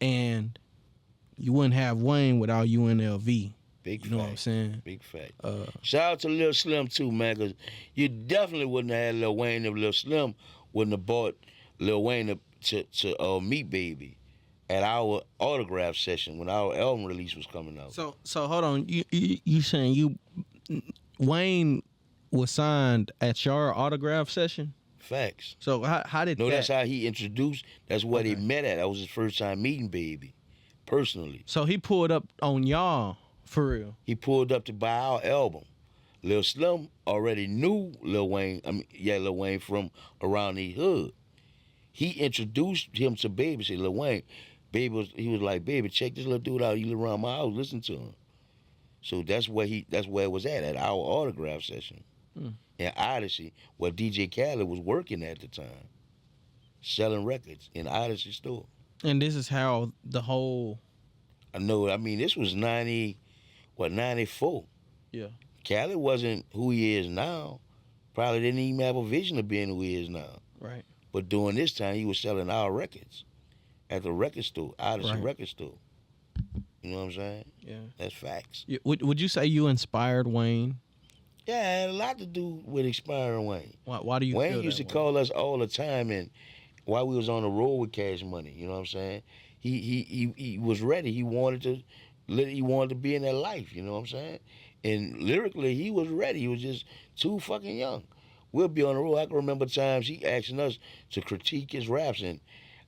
And you wouldn't have Wayne without UNLV. Big You know fact. what I'm saying? Big fact. Shout out to Lil Slim too, man, because you definitely wouldn't have had Lil Wayne if Lil Slim wouldn't have bought Lil Wayne to meet Baby at our autograph session when our album release was coming out. So hold on. You saying Wayne was signed at your autograph session? Facts. So how did No, that? that's how he introduced. That's what he Okay. met at. That was his first time meeting Baby, personally. So he pulled up on y'all for real. He pulled up to buy our album. Lil Slim already knew Lil Wayne. Lil Wayne from around the hood. He introduced him to Baby. Said, Lil Wayne, he was like, Baby, check this little dude out. He live around my house. Listen to him. So that's where it was at our autograph session. In Odyssey, where DJ Khaled was working at the time, selling records in Odyssey store. And this is how the whole. I know. I mean, this was 94. Yeah. Khaled wasn't who he is now. Probably didn't even have a vision of being who he is now. Right. But during this time, he was selling our records at the record store, Odyssey Right. record store. You know what I'm saying? Yeah. That's facts. Would you say you inspired Wayne? Yeah, it had a lot to do with inspiring Wayne. Why do you? Wayne feel used to that way? call us all the time, and while we was on the road with Cash Money, you know what I'm saying? He was ready. He wanted to be in that life. You know what I'm saying? And lyrically, he was ready. He was just too fucking young. We'll be on the road. I can remember times he asking us to critique his raps and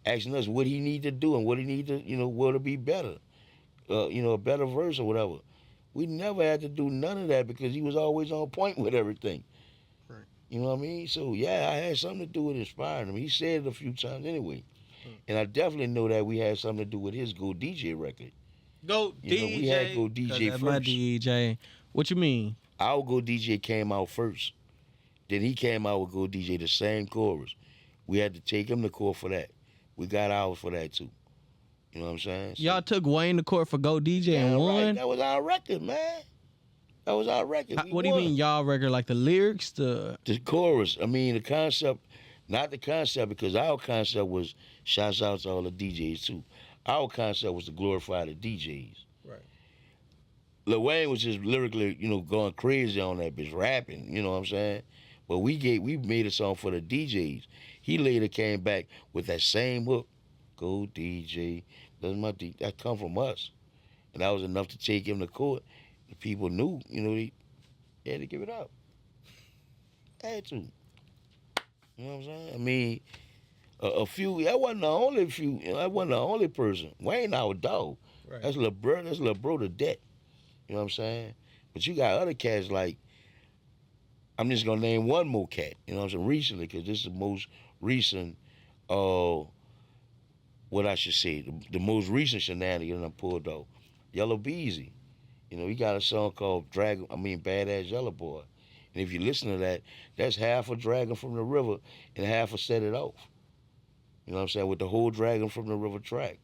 asking us what he need to do and what he need to, what to be better, a better verse or whatever. We never had to do none of that because he was always on point with everything. Right. You know what I mean? So, yeah, I had something to do with inspiring him. He said it a few times anyway. And I definitely know that we had something to do with his Go DJ record. Go You know, DJ. we had Go DJ 'Cause that's my first. DJ. What you mean? Our Go DJ came out first. Then he came out with Go DJ, the same chorus. We had to take him to court for that. We got ours for that, too. You know what I'm saying? So, Y'all took Wayne to court for Go DJ and yeah, won? right. That was our record, man. That was our record. We What do you won. mean y'all record? Like the lyrics? The chorus. I mean, the concept, not the concept, because our concept was, shouts out to all the DJs, too. Our concept was to glorify the DJs. Right. Lil Wayne was just lyrically, going crazy on that bitch, rapping, you know what I'm saying? But we made a song for the DJs. He later came back with that same hook. Go DJ, that's my DJ. That come from us. And that was enough to take him to court. The people knew, they had to give it up. They had to. You know what I'm saying? I mean, a few, that wasn't the only person. Wayne our dog. Right. That's little bro to death. You know what I'm saying? But you got other cats like, I'm just gonna name one more cat, you know what I'm saying, recently, because this is the most recent, what I should say, the most recent shenanigan I pulled off. Yella Beezy. You know, he got a song called Badass Yella Boy. And if you listen to that, that's half a Dragon from the River and half a Set It Off. You know what I'm saying? With the whole Dragon from the River track.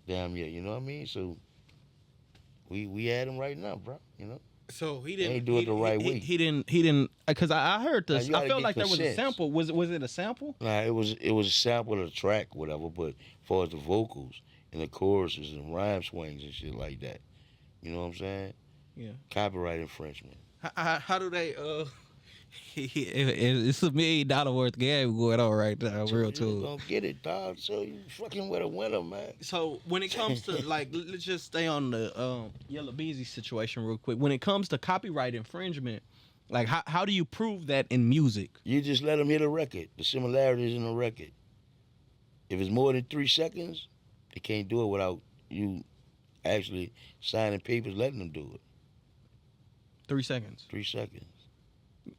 Damn yeah, you know what I mean? So we had him right now, bro. You know? So he They didn't ain't do it the right way. He didn't because I heard this. Now, you I gotta felt get like there was a consent. sample. Was it a sample? Nah, it was a sample of the track, whatever. But as far as the vocals and the choruses and rhyme swings and shit like that, you know what I'm saying? Yeah. Copyright infringement. How do they? It's $1 million worth game going on right now. Real You too. gonna get it, dog. So you fucking with a winner, man. So when it comes to like, let's just stay on the Yella Beezy situation real quick. When it comes to copyright infringement, like how do you prove that in music? You just let them hear the record, the similarities in the record. If it's more than 3 seconds, they can't do it without you actually signing papers letting them do it. 3 seconds. 3 seconds.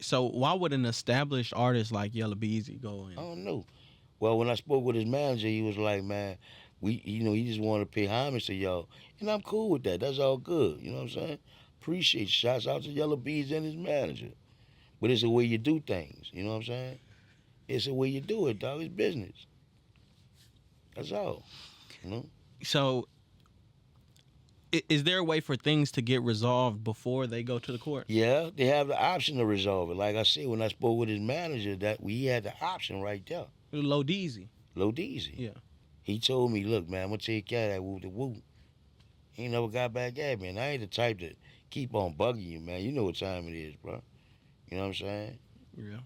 So why would an established artist like Yella Beezy go in? I don't know. Well, when I spoke with his manager, he was like, man, he just want to pay homage to y'all. And I'm cool with that. That's all good. You know what I'm saying? Appreciate it. Shouts out to Yella Beezy and his manager. But it's the way you do things. You know what I'm saying? It's the way you do it, dog. It's business. That's all. You know? So is there a way for things to get resolved before they go to the court? Yeah, they have the option to resolve it. Like I said, when I spoke with his manager, that he had the option right there. Low Deezy. Low Deezy. Yeah. He told me, look, man, I'm going to take care of that woo the woo. He ain't never got back at me. And I ain't the type to keep on bugging you, man. You know what time it is, bro. You know what I'm saying? Yeah.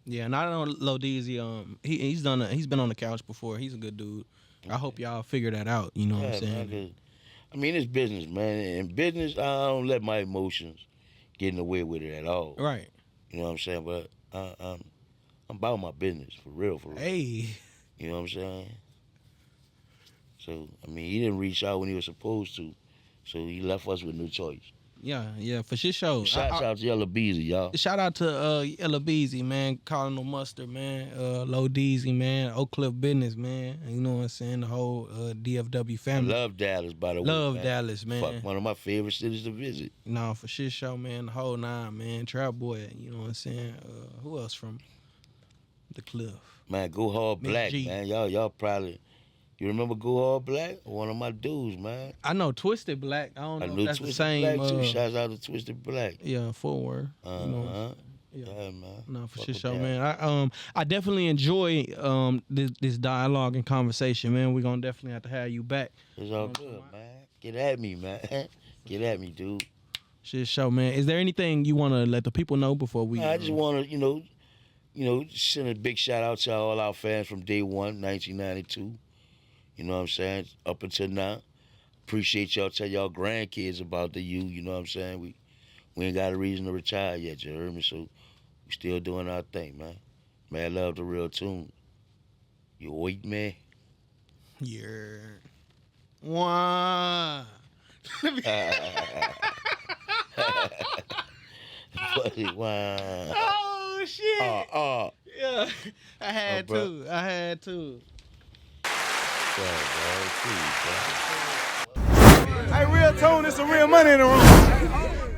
Yeah, and I know Low Deezy, he's been on the couch before. He's a good dude. I hope y'all figure that out, you know what I'm saying? Man, I mean, it's business, man. In business, I don't let my emotions get in the way with it at all. Right. You know what I'm saying? But I'm about my business, for real, for real. Hey. You know what I'm saying? So, I mean, he didn't reach out when he was supposed to, so he left us with no choice. Yeah, for sure. Shouts out to Yella Beezy, y'all. Shout out to Yella Beezy, man. Calling no mustard, man. Low Deezy, man. Oak Cliff Business, man. You know what I'm saying? The whole DFW family. I love Dallas, by the way. Love Dallas, man. Fuck, one of my favorite cities to visit. No, for show, man. The whole nine, man. Trap Boy, you know what I'm saying? Who else from the Cliff? Man, Go Hard Black, G. man. Y'all probably... You remember Go Hard Black? One of my dudes, man. I know Twisted Black. I don't know knew if that's Twisted the same. Black, too. Shouts out to Twisted Black. Yeah, forward. Uh-huh. You know, yeah, man. No, for Fuck with sure, that. man. I definitely enjoy this dialogue and conversation, man. We're gonna definitely have to have you back. It's all good, man. Get at me, man. Get at me, dude. Shit show, man. Is there anything you want to let the people know before we? I just want to, send a big shout out to all our fans from day one, 1992. You know what I'm saying? Up until now. Appreciate y'all. Tell y'all grandkids about the U. You know what I'm saying? We ain't got a reason to retire yet, you heard me? So we still doing our thing, man. Man, love the real tune. You wait, man. Yeah. Wow. Buddy, wow. Oh shit. Yeah. I had to. Hey, real tone, it's some real money in the room.